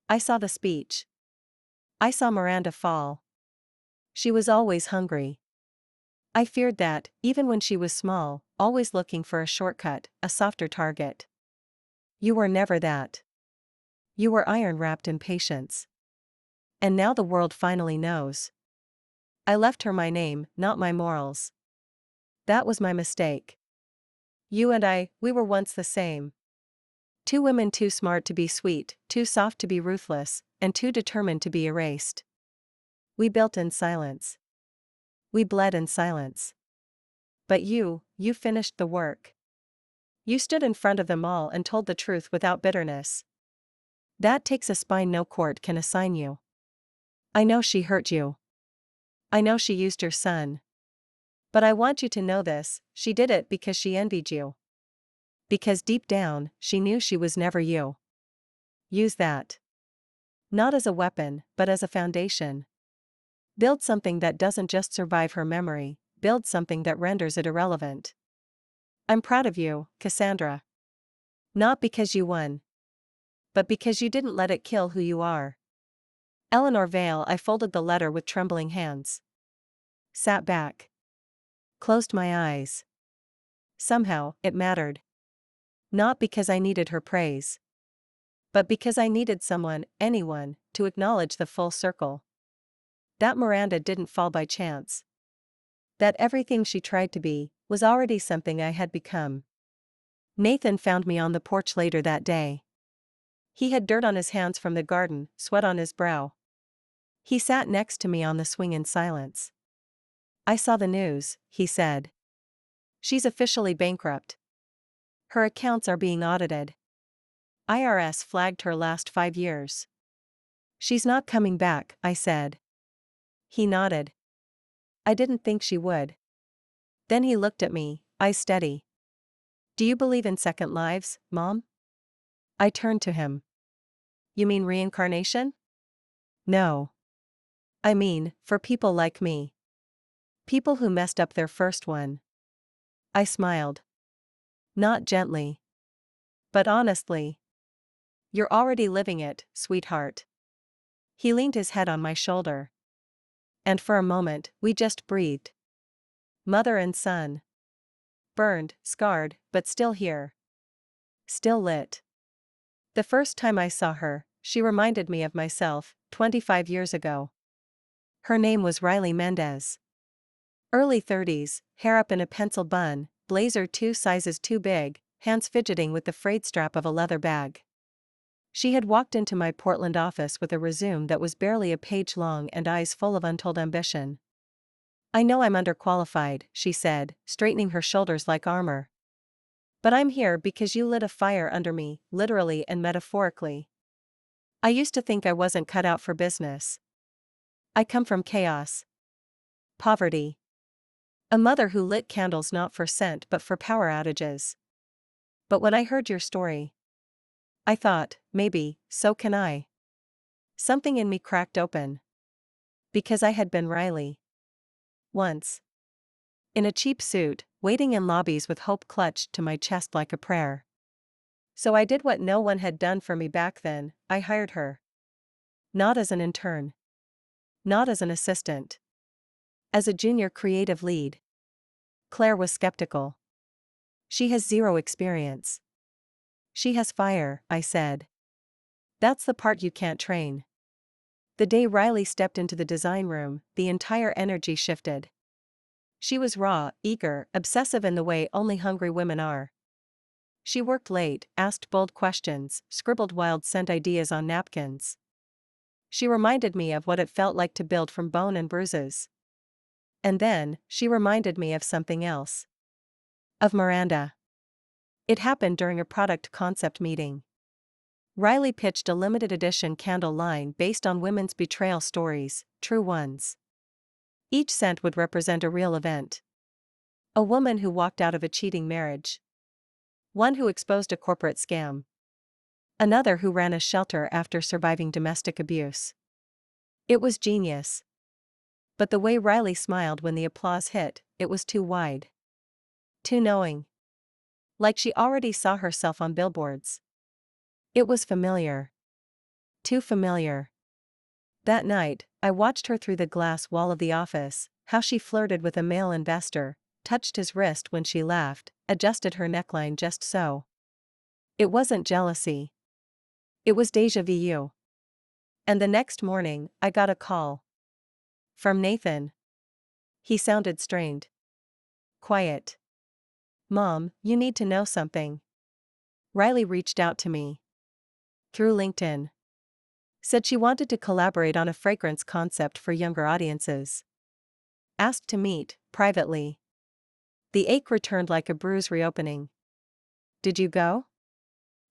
I saw the speech. I saw Miranda fall. She was always hungry. I feared that, even when she was small, always looking for a shortcut, a softer target. You were never that. You were iron-wrapped in patience. And now the world finally knows. I left her my name, not my morals. That was my mistake. You and I, we were once the same. Two women too smart to be sweet, too soft to be ruthless, and too determined to be erased. We built in silence. We bled in silence. But you finished the work. You stood in front of them all and told the truth without bitterness. That takes a spine no court can assign you. I know she hurt you. I know she used your son. But I want you to know this, she did it because she envied you. Because deep down, she knew she was never you. Use that. Not as a weapon, but as a foundation. Build something that doesn't just survive her memory, build something that renders it irrelevant. I'm proud of you, Cassandra. Not because you won. But because you didn't let it kill who you are. Eleanor Vale. I folded the letter with trembling hands. Sat back. Closed my eyes. Somehow, it mattered. Not because I needed her praise. But because I needed someone, anyone, to acknowledge the full circle. That Miranda didn't fall by chance. That everything she tried to be, was already something I had become. Nathan found me on the porch later that day. He had dirt on his hands from the garden, sweat on his brow. He sat next to me on the swing in silence. I saw the news, he said. She's officially bankrupt. Her accounts are being audited. IRS flagged her last 5 years. She's not coming back, I said. He nodded. I didn't think she would. Then he looked at me, eyes steady. Do you believe in second lives, Mom? I turned to him. You mean reincarnation? No. I mean, for people like me. People who messed up their first one. I smiled. Not gently. But honestly. You're already living it, sweetheart. He leaned his head on my shoulder. And for a moment, we just breathed. Mother and son. Burned, scarred, but still here. Still lit. The first time I saw her, she reminded me of myself, 25 years ago. Her name was Riley Mendez. Early 30s, hair up in a pencil bun, blazer 2 sizes too big, hands fidgeting with the frayed strap of a leather bag. She had walked into my Portland office with a resume that was barely a page long and eyes full of untold ambition. I know I'm underqualified, she said, straightening her shoulders like armor. But I'm here because you lit a fire under me, literally and metaphorically. I used to think I wasn't cut out for business. I come from chaos. Poverty. A mother who lit candles not for scent but for power outages. But when I heard your story, I thought, maybe, so can I. Something in me cracked open. Because I had been Riley. Once. In a cheap suit, waiting in lobbies with hope clutched to my chest like a prayer. So I did what no one had done for me back then, I hired her. Not as an intern. Not as an assistant. As a junior creative lead. Claire was skeptical. She has zero experience. She has fire, I said. That's the part you can't train. The day Riley stepped into the design room, the entire energy shifted. She was raw, eager, obsessive in the way only hungry women are. She worked late, asked bold questions, scribbled wild scent ideas on napkins. She reminded me of what it felt like to build from bone and bruises. And then, she reminded me of something else. Of Miranda. It happened during a product concept meeting. Riley pitched a limited edition candle line based on women's betrayal stories, true ones. Each scent would represent a real event. A woman who walked out of a cheating marriage. One who exposed a corporate scam. Another who ran a shelter after surviving domestic abuse. It was genius. But the way Riley smiled when the applause hit, it was too wide. Too knowing. Like she already saw herself on billboards. It was familiar. Too familiar. That night, I watched her through the glass wall of the office, how she flirted with a male investor, touched his wrist when she laughed, adjusted her neckline just so. It wasn't jealousy. It was déjà vu. And the next morning, I got a call. From Nathan. He sounded strained. Quiet. Mom, you need to know something. Riley reached out to me. Through LinkedIn. Said she wanted to collaborate on a fragrance concept for younger audiences. Asked to meet, privately. The ache returned like a bruise reopening. Did you go?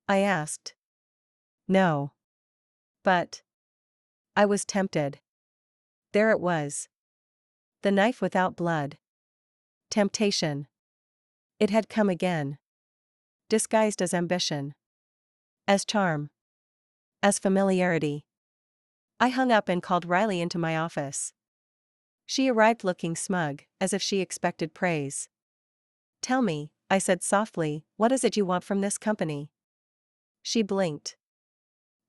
I asked. No. But. I was tempted. There it was. The knife without blood. Temptation. It had come again. Disguised as ambition. As charm. As familiarity. I hung up and called Riley into my office. She arrived looking smug, as if she expected praise. Tell me, I said softly, what is it you want from this company? She blinked.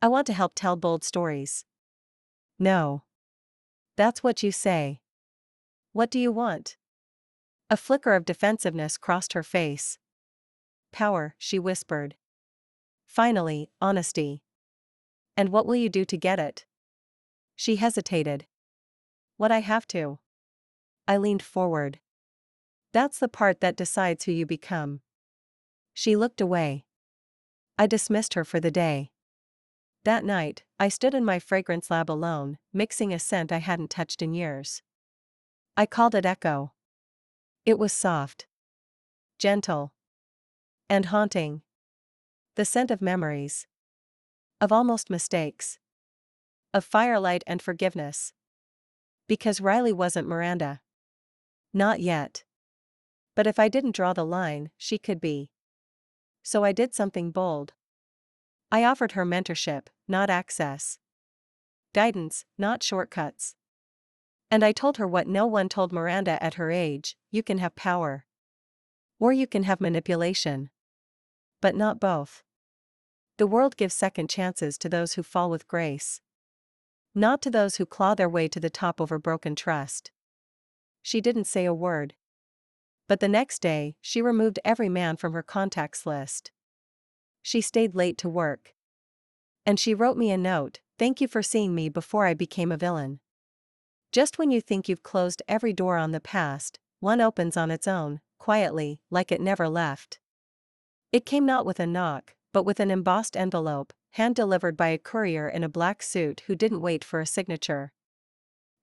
I want to help tell bold stories. No. That's what you say. What do you want? A flicker of defensiveness crossed her face. Power, she whispered. Finally, honesty. And what will you do to get it? She hesitated. What I have to. I leaned forward. That's the part that decides who you become. She looked away. I dismissed her for the day. That night, I stood in my fragrance lab alone, mixing a scent I hadn't touched in years. I called it Echo. It was soft. Gentle. And haunting. The scent of memories. Of almost mistakes. Of firelight and forgiveness. Because Riley wasn't Miranda. Not yet. But if I didn't draw the line, she could be. So I did something bold. I offered her mentorship, not access. Guidance, not shortcuts. And I told her what no one told Miranda at her age: you can have power. Or you can have manipulation. But not both. The world gives second chances to those who fall with grace. Not to those who claw their way to the top over broken trust. She didn't say a word. But the next day, she removed every man from her contacts list. She stayed late to work. And she wrote me a note: "Thank you for seeing me before I became a villain." Just when you think you've closed every door on the past, one opens on its own, quietly, like it never left. It came not with a knock, but with an embossed envelope, hand-delivered by a courier in a black suit who didn't wait for a signature.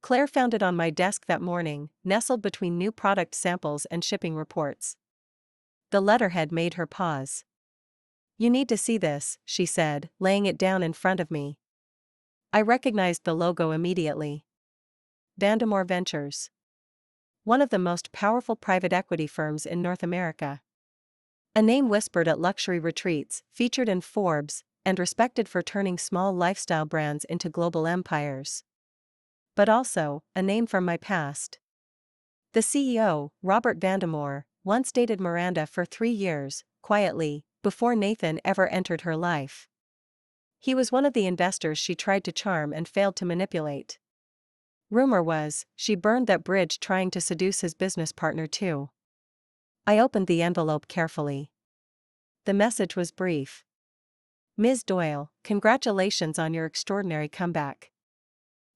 Claire found it on my desk that morning, nestled between new product samples and shipping reports. The letterhead made her pause. "You need to see this," she said, laying it down in front of me. I recognized the logo immediately. Vandemore Ventures. One of the most powerful private equity firms in North America. A name whispered at luxury retreats, featured in Forbes, and respected for turning small lifestyle brands into global empires. But also, a name from my past. The CEO, Robert Vandemore, once dated Miranda for 3 years, quietly, before Nathan ever entered her life. He was one of the investors she tried to charm and failed to manipulate. Rumor was, she burned that bridge trying to seduce his business partner too. I opened the envelope carefully. The message was brief. "Ms. Doyle, congratulations on your extraordinary comeback.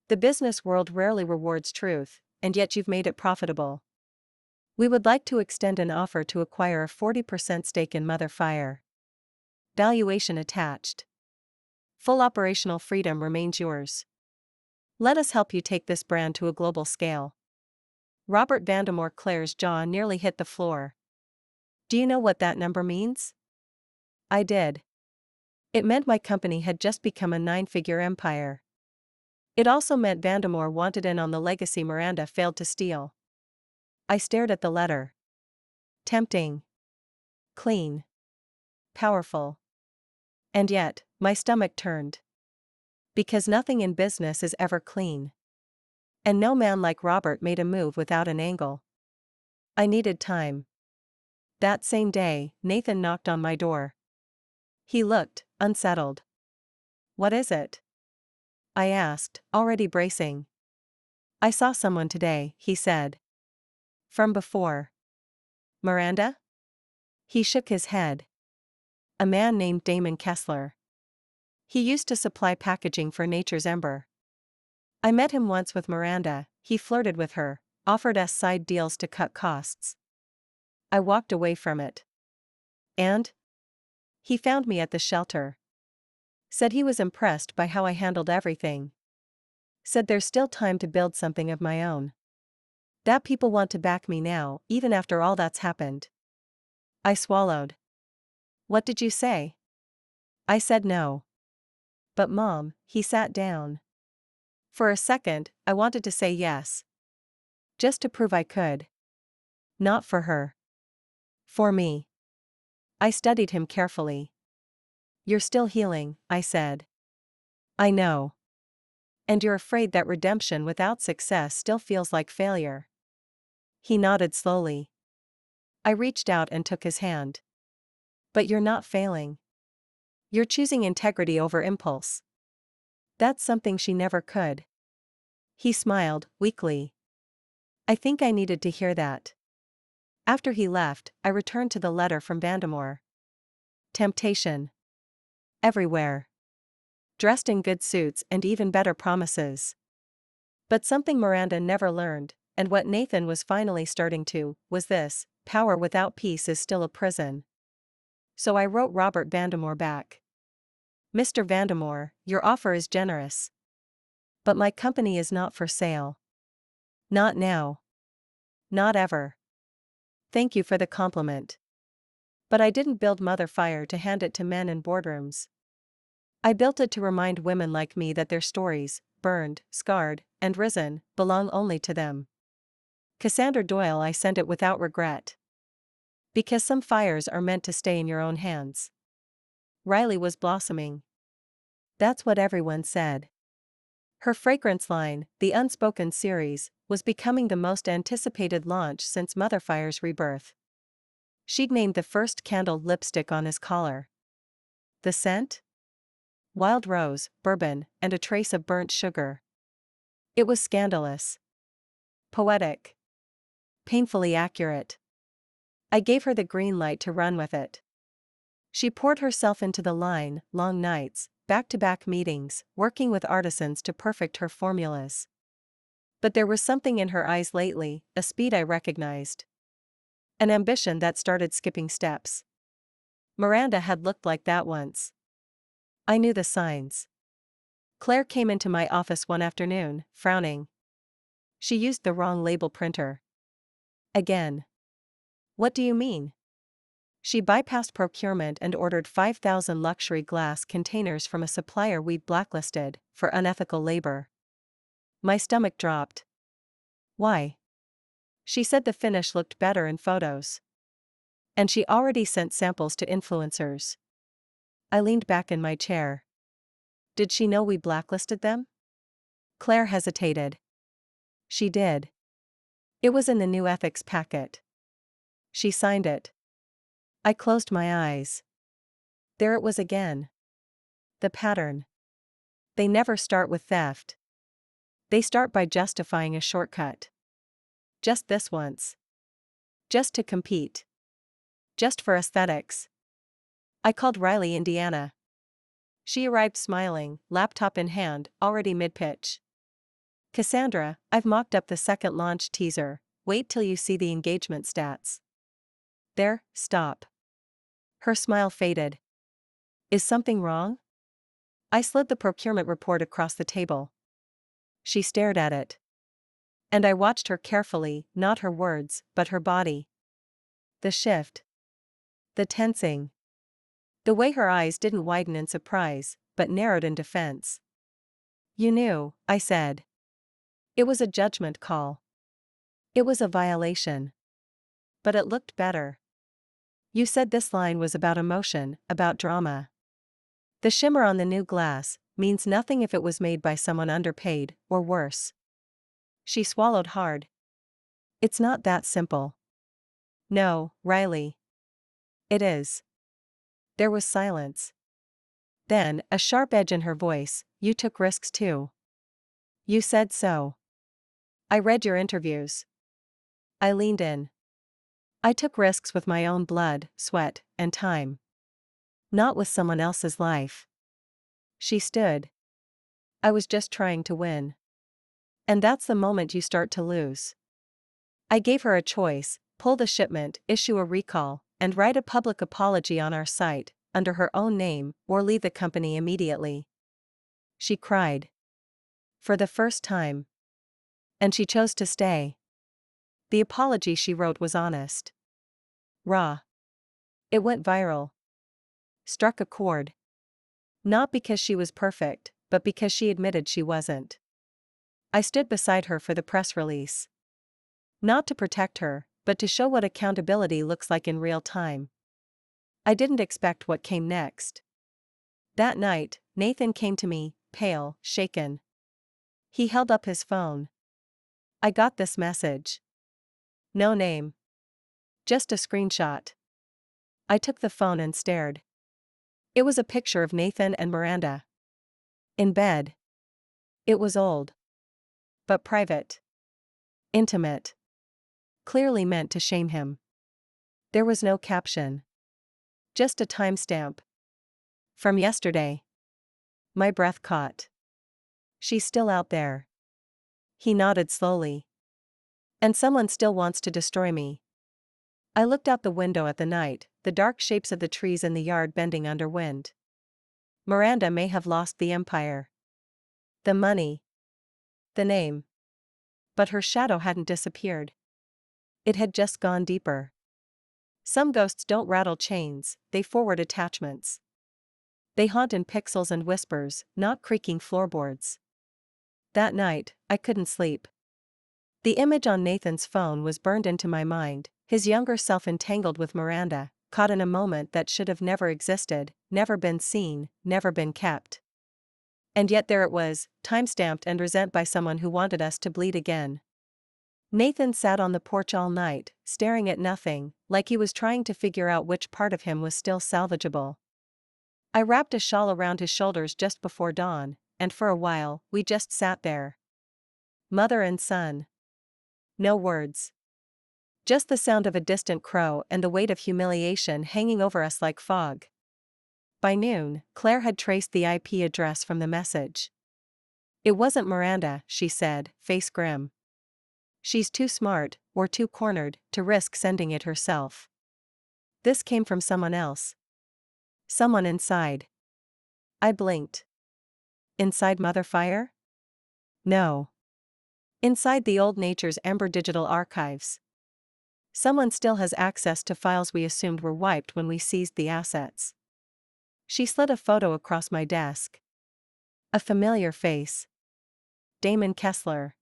The business world rarely rewards truth, and yet you've made it profitable. We would like to extend an offer to acquire a 40% stake in Mother Fire. Valuation attached. Full operational freedom remains yours. Let us help you take this brand to a global scale." Robert Vandemore. Claire's jaw nearly hit the floor. "Do you know what that number means?" I did. It meant my company had just become a 9-figure empire. It also meant Vandemore wanted in on the legacy Miranda failed to steal. I stared at the letter. Tempting. Clean. Powerful. And yet, my stomach turned. Because nothing in business is ever clean. And no man like Robert made a move without an angle. I needed time. That same day, Nathan knocked on my door. He looked unsettled. "What is it?" I asked, already bracing. "I saw someone today," he said. "From before." "Miranda?" He shook his head. "A man named Damon Kessler. He used to supply packaging for Nature's Ember. I met him once with Miranda. He flirted with her, offered us side deals to cut costs. I walked away from it. And? He found me at the shelter. Said he was impressed by how I handled everything. Said there's still time to build something of my own. That people want to back me now, even after all that's happened." I swallowed. "What did you say?" I said no. "But Mom," he sat down. For a second, I wanted to say yes. Just to prove I could. Not for her. For me. I studied him carefully. "You're still healing," I said. "I know. And you're afraid that redemption without success still feels like failure." He nodded slowly. I reached out and took his hand. "But you're not failing. You're choosing integrity over impulse. That's something she never could." He smiled, weakly. I think I needed to hear that. After he left, I returned to the letter from Vandemore. Temptation. Everywhere. Dressed in good suits and even better promises. But something Miranda never learned, and what Nathan was finally starting to, was this: power without peace is still a prison. So I wrote Robert Vandemore back. "Mr. Vandemore, your offer is generous. But my company is not for sale. Not now. Not ever. Thank you for the compliment. But I didn't build Mother Fire to hand it to men in boardrooms. I built it to remind women like me that their stories, burned, scarred, and risen, belong only to them. Cassandra Doyle." I sent it without regret. Because some fires are meant to stay in your own hands. Riley was blossoming. That's what everyone said. Her fragrance line, the Unspoken series, was becoming the most anticipated launch since Motherfire's rebirth. She'd named the first candle lipstick on his collar. The scent? Wild rose, bourbon, and a trace of burnt sugar. It was scandalous. Poetic. Painfully accurate. I gave her the green light to run with it. She poured herself into the line, long nights, back-to-back meetings, working with artisans to perfect her formulas. But there was something in her eyes lately, a speed I recognized. An ambition that started skipping steps. Miranda had looked like that once. I knew the signs. Claire came into my office one afternoon, frowning. She used the wrong label printer. Again. What do you mean? She bypassed procurement and ordered 5,000 luxury glass containers from a supplier we'd blacklisted for unethical labor. My stomach dropped. Why? She said the finish looked better in photos. And she already sent samples to influencers. I leaned back in my chair. Did she know we blacklisted them? Claire hesitated. She did. It was in the new ethics packet. She signed it. I closed my eyes. There it was again. The pattern. They never start with theft. They start by justifying a shortcut. Just this once. Just to compete. Just for aesthetics. I called Riley, Indiana. She arrived smiling, laptop in hand, already mid-pitch. Cassandra, I've mocked up the second launch teaser, wait till you see the engagement stats. There, stop. Her smile faded. Is something wrong? I slid the procurement report across the table. She stared at it. And I watched her carefully, not her words, but her body. The shift. The tensing. The way her eyes didn't widen in surprise, but narrowed in defense. You knew, I said. It was a judgment call. It was a violation. But it looked better. You said this line was about emotion, about drama. The shimmer on the new glass means nothing if it was made by someone underpaid, or worse. She swallowed hard. It's not that simple. No, Riley. It is. There was silence. Then, a sharp edge in her voice, you took risks too. You said so. I read your interviews. I leaned in. I took risks with my own blood, sweat, and time. Not with someone else's life. She stood. I was just trying to win. And that's the moment you start to lose. I gave her a choice, pull the shipment, issue a recall, and write a public apology on our site, under her own name, or leave the company immediately. She cried. For the first time. And she chose to stay. The apology she wrote was honest. Raw. It went viral. Struck a chord. Not because she was perfect, but because she admitted she wasn't. I stood beside her for the press release. Not to protect her, but to show what accountability looks like in real time. I didn't expect what came next. That night, Nathan came to me, pale, shaken. He held up his phone. I got this message. No name. Just a screenshot. I took the phone and stared. It was a picture of Nathan and Miranda. In bed. It was old. But private. Intimate. Clearly meant to shame him. There was no caption. Just a timestamp. From yesterday. My breath caught. She's still out there. He nodded slowly. And someone still wants to destroy me. I looked out the window at the night, the dark shapes of the trees in the yard bending under wind. Miranda may have lost the empire. The money. The name. But her shadow hadn't disappeared. It had just gone deeper. Some ghosts don't rattle chains, they forward attachments. They haunt in pixels and whispers, not creaking floorboards. That night, I couldn't sleep. The image on Nathan's phone was burned into my mind, his younger self entangled with Miranda, caught in a moment that should have never existed, never been seen, never been kept. And yet there it was, time-stamped and resent by someone who wanted us to bleed again. Nathan sat on the porch all night, staring at nothing, like he was trying to figure out which part of him was still salvageable. I wrapped a shawl around his shoulders just before dawn, and for a while, we just sat there. Mother and son. No words. Just the sound of a distant crow and the weight of humiliation hanging over us like fog. By noon, Claire had traced the IP address from the message. It wasn't Miranda, she said, face grim. She's too smart, or too cornered, to risk sending it herself. This came from someone else. Someone inside. I blinked. Inside Motherfire? No. Inside the old Nature's Ember digital archives. Someone still has access to files we assumed were wiped when we seized the assets. She slid a photo across my desk. A familiar face. Damon Kessler.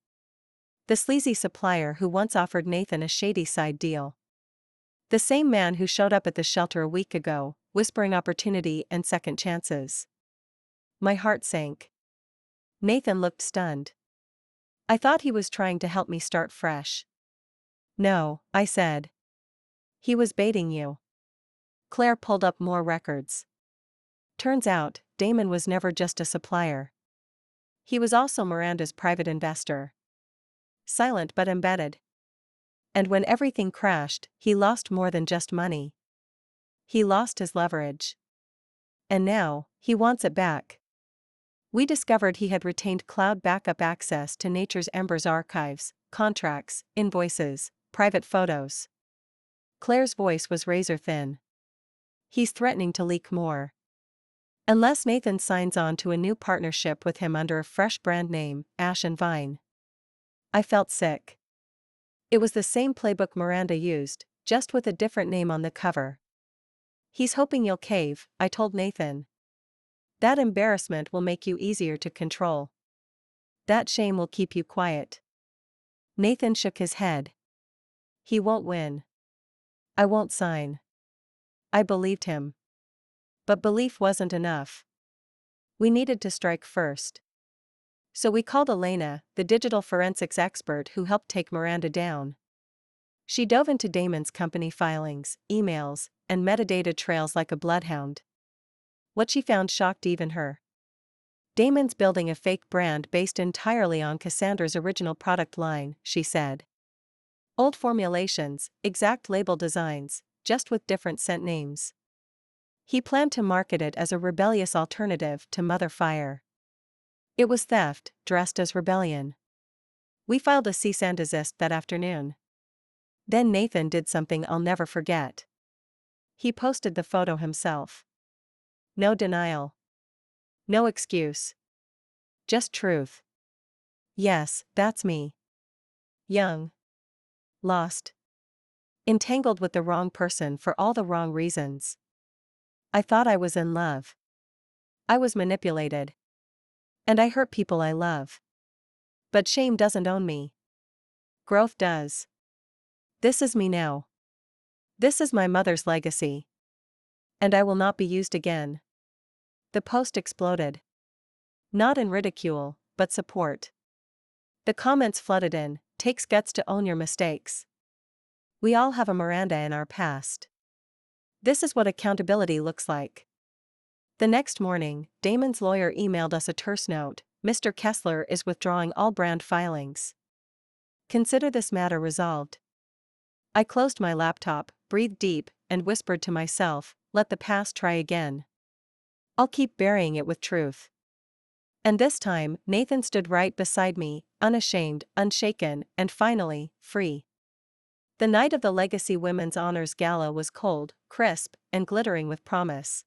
The sleazy supplier who once offered Nathan a shady side deal. The same man who showed up at the shelter a week ago, whispering opportunity and second chances. My heart sank. Nathan looked stunned. I thought he was trying to help me start fresh. No, I said. He was baiting you. Claire pulled up more records. Turns out, Damon was never just a supplier. He was also Miranda's private investor. Silent but embedded. And when everything crashed, he lost more than just money. He lost his leverage. And now, he wants it back. We discovered he had retained cloud backup access to Nature's Ember's archives, contracts, invoices, private photos. Claire's voice was razor thin. He's threatening to leak more. Unless Nathan signs on to a new partnership with him under a fresh brand name, Ash and Vine. I felt sick. It was the same playbook Miranda used, just with a different name on the cover. He's hoping you'll cave, I told Nathan. That embarrassment will make you easier to control. That shame will keep you quiet. Nathan shook his head. He won't win. I won't sign. I believed him. But belief wasn't enough. We needed to strike first. So we called Elena, the digital forensics expert who helped take Miranda down. She dove into Damon's company filings, emails, and metadata trails like a bloodhound. What she found shocked even her. Damon's building a fake brand based entirely on Cassandra's original product line, she said. Old formulations, exact label designs, just with different scent names. He planned to market it as a rebellious alternative to Motherfire. It was theft, dressed as rebellion. We filed a cease and desist that afternoon. Then Nathan did something I'll never forget. He posted the photo himself. No denial. No excuse. Just truth. Yes, that's me. Young. Lost. Entangled with the wrong person for all the wrong reasons. I thought I was in love. I was manipulated. And I hurt people I love. But shame doesn't own me. Growth does. This is me now. This is my mother's legacy. And I will not be used again. The post exploded. Not in ridicule, but support. The comments flooded in, takes guts to own your mistakes. We all have a Miranda in our past. This is what accountability looks like. The next morning, Damon's lawyer emailed us a terse note. Mr. Kessler is withdrawing all brand filings. Consider this matter resolved. I closed my laptop, breathed deep, and whispered to myself, let the past try again. I'll keep burying it with truth. And this time, Nathan stood right beside me, unashamed, unshaken, and finally, free. The night of the Legacy Women's Honors Gala was cold, crisp, and glittering with promise.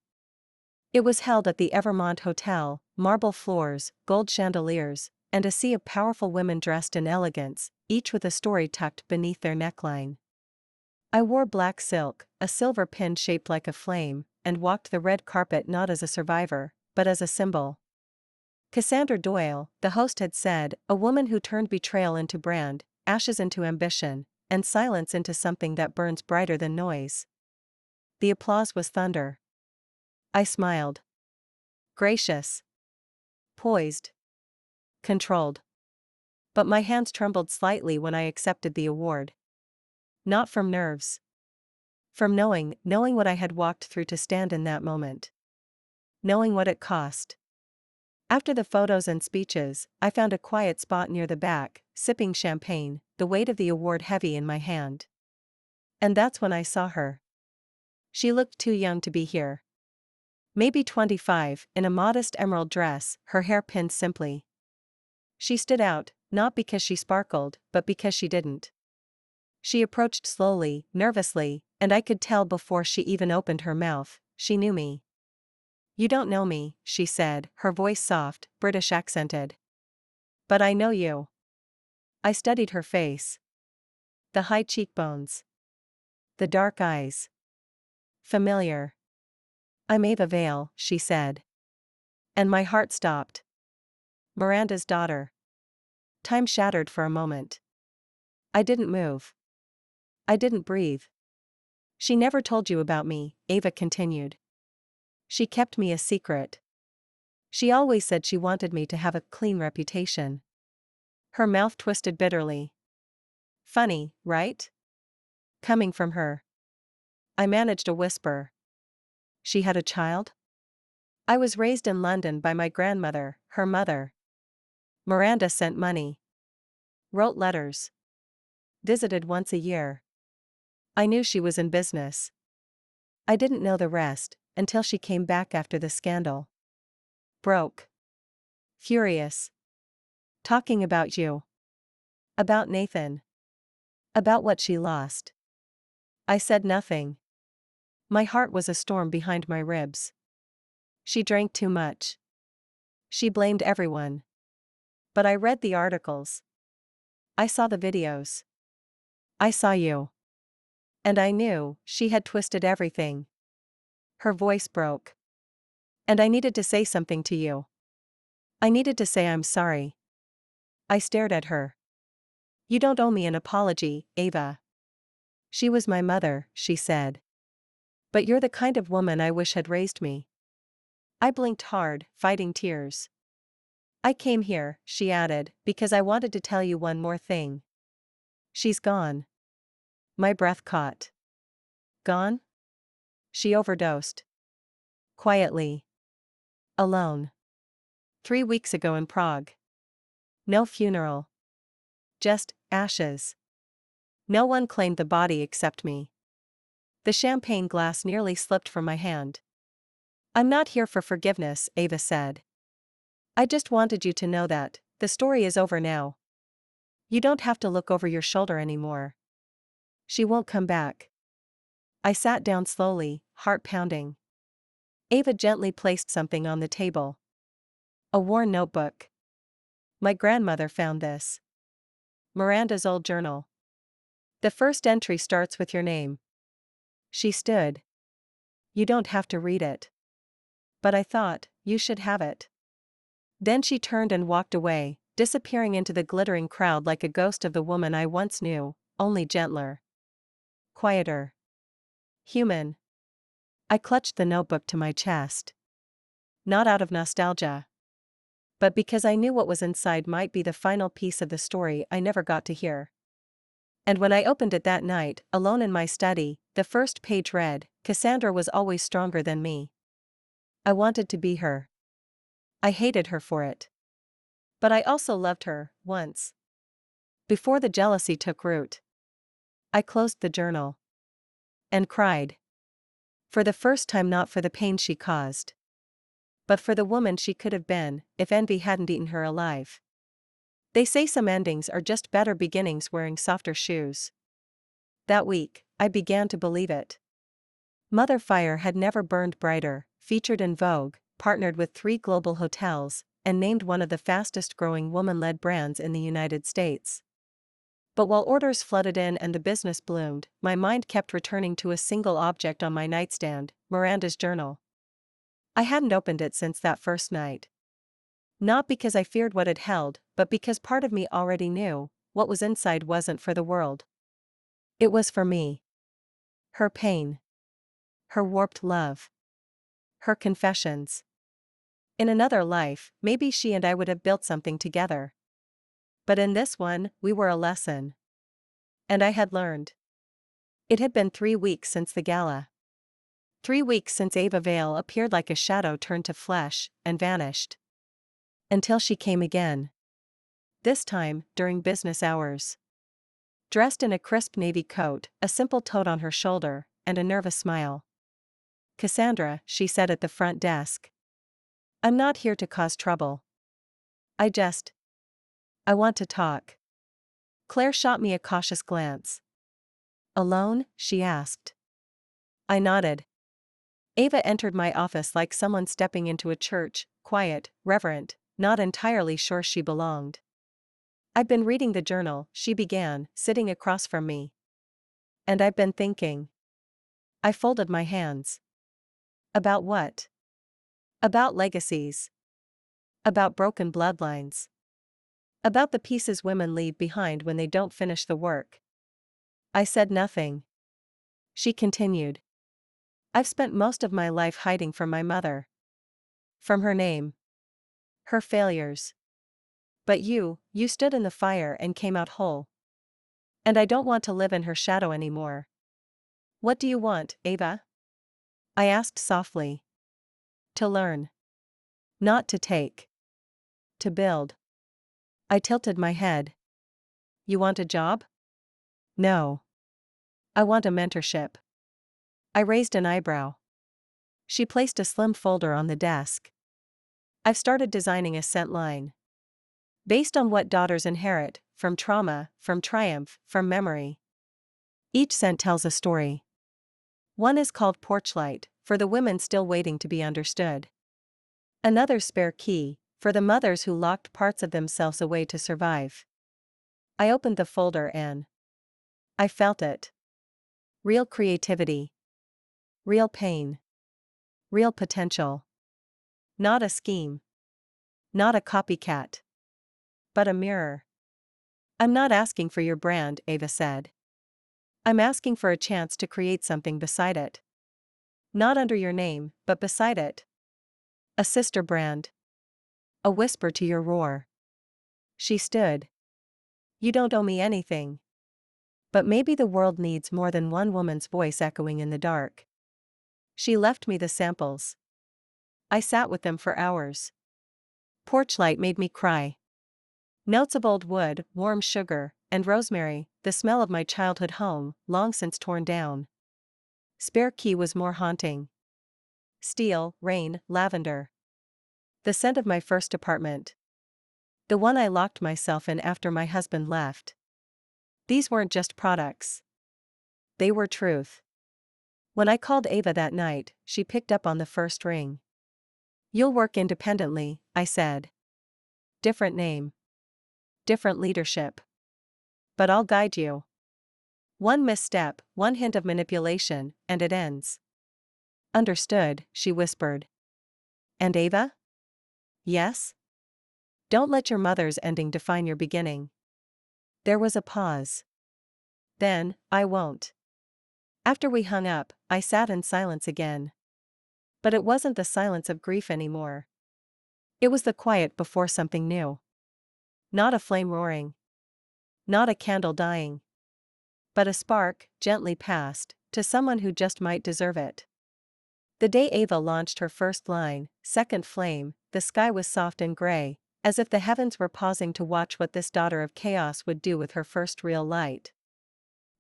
It was held at the Evermont Hotel, marble floors, gold chandeliers, and a sea of powerful women dressed in elegance, each with a story tucked beneath their neckline. I wore black silk, a silver pin shaped like a flame, and walked the red carpet not as a survivor, but as a symbol. Cassandra Doyle, the host had said, a woman who turned betrayal into brand, ashes into ambition, and silence into something that burns brighter than noise. The applause was thunder. I smiled. Gracious. poised, controlled. But my hands trembled slightly when I accepted the award. Not from nerves. From knowing what I had walked through to stand in that moment. Knowing what it cost. After the photos and speeches, I found a quiet spot near the back, sipping champagne, the weight of the award heavy in my hand. And that's when I saw her. She looked too young to be here. Maybe 25, in a modest emerald dress, her hair pinned simply. She stood out, not because she sparkled, but because she didn't. She approached slowly, nervously, and I could tell before she even opened her mouth, she knew me. "You don't know me," she said, her voice soft, British accented. "But I know you." I studied her face. The high cheekbones. The dark eyes. Familiar. "I'm Ava Vale," she said. And my heart stopped. Miranda's daughter. Time shattered for a moment. I didn't move. I didn't breathe. "She never told you about me," Ava continued. "She kept me a secret. She always said she wanted me to have a clean reputation." Her mouth twisted bitterly. Funny, right? Coming from her. I managed a whisper. "She had a child?" "I was raised in London by my grandmother, her mother. Miranda sent money. Wrote letters. Visited once a year. I knew she was in business. I didn't know the rest, until she came back after the scandal. Broke. Furious. Talking about you. About Nathan. About what she lost." I said nothing. My heart was a storm behind my ribs. She drank too much. She blamed everyone. But I read the articles. I saw the videos. I saw you. And I knew she had twisted everything. Her voice broke. "And I needed to say something to you. I needed to say I'm sorry." I stared at her. "You don't owe me an apology, Ava." "She was my mother," she said. "But you're the kind of woman I wish had raised me." I blinked hard, fighting tears. "I came here," she added, "because I wanted to tell you one more thing. She's gone." My breath caught. Gone? She overdosed. Quietly. Alone. 3 weeks ago in Prague. No funeral. Just ashes. No one claimed the body except me. The champagne glass nearly slipped from my hand. "I'm not here for forgiveness," Ava said. "I just wanted you to know that the story is over now. You don't have to look over your shoulder anymore. She won't come back." I sat down slowly, heart pounding. Ava gently placed something on the table. A worn notebook. "My grandmother found this. Miranda's old journal. The first entry starts with your name." She stood. "You don't have to read it. But I thought, you should have it." Then she turned and walked away, disappearing into the glittering crowd like a ghost of the woman I once knew, only gentler. Quieter. Human. I clutched the notebook to my chest. Not out of nostalgia. But because I knew what was inside might be the final piece of the story I never got to hear. And when I opened it that night, alone in my study, the first page read, "Cassandra was always stronger than me." I wanted to be her. I hated her for it. But I also loved her, once. Before the jealousy took root. I closed the journal. And cried. For the first time, not for the pain she caused. But for the woman she could have been, if envy hadn't eaten her alive. They say some endings are just better beginnings wearing softer shoes. That week, I began to believe it. Mother Fire had never burned brighter, featured in Vogue, partnered with 3 global hotels, and named one of the fastest-growing woman-led brands in the United States. But while orders flooded in and the business bloomed, my mind kept returning to a single object on my nightstand, Miranda's journal. I hadn't opened it since that first night. Not because I feared what it held, but because part of me already knew, what was inside wasn't for the world. It was for me. Her pain. Her warped love. Her confessions. In another life, maybe she and I would have built something together. But in this one, we were a lesson. And I had learned. It had been 3 weeks since the gala. 3 weeks since Ava Vale appeared like a shadow turned to flesh, and vanished. Until she came again. This time, during business hours. Dressed in a crisp navy coat, a simple toad on her shoulder, and a nervous smile. "Cassandra," she said at the front desk. "I'm not here to cause trouble. I want to talk." Claire shot me a cautious glance. "Alone?" she asked. I nodded. Ava entered my office like someone stepping into a church, quiet, reverent, not entirely sure she belonged. "I've been reading the journal," she began, sitting across from me. "And I've been thinking." I folded my hands. "About what?" "About legacies. About broken bloodlines. About the pieces women leave behind when they don't finish the work." I said nothing. She continued. "I've spent most of my life hiding from my mother. From her name. Her failures. But you stood in the fire and came out whole. And I don't want to live in her shadow anymore." "What do you want, Ava?" I asked softly. "To learn. Not to take. To build." I tilted my head. "You want a job?" "No. I want a mentorship." I raised an eyebrow. She placed a slim folder on the desk. "I've started designing a scent line. Based on what daughters inherit, from trauma, from triumph, from memory. Each scent tells a story. One is called Porch Light, for the women still waiting to be understood. Another Spare Key, for the mothers who locked parts of themselves away to survive." I opened the folder and I felt it. Real creativity. Real pain. Real potential. Not a scheme. Not a copycat. But a mirror. "I'm not asking for your brand," Ava said. "I'm asking for a chance to create something beside it. Not under your name, but beside it. A sister brand. A whisper to your roar." She stood. "You don't owe me anything. But maybe the world needs more than one woman's voice echoing in the dark." She left me the samples. I sat with them for hours. Porch Light made me cry. Notes of old wood, warm sugar, and rosemary, the smell of my childhood home, long since torn down. Spare Key was more haunting. Steel, rain, lavender. The scent of my first apartment. The one I locked myself in after my husband left. These weren't just products. They were truth. When I called Ava that night, she picked up on the first ring. "You'll work independently," I said. "Different name. Different leadership. But I'll guide you. One misstep, one hint of manipulation, and it ends." "Understood," she whispered. "And Ava?" "Yes? Don't let your mother's ending define your beginning." There was a pause. Then, "I won't." After we hung up, I sat in silence again. But it wasn't the silence of grief anymore. It was the quiet before something new. Not a flame roaring. Not a candle dying. But a spark, gently passed, to someone who just might deserve it. The day Ava launched her first line, Second Flame, the sky was soft and gray, as if the heavens were pausing to watch what this daughter of chaos would do with her first real light.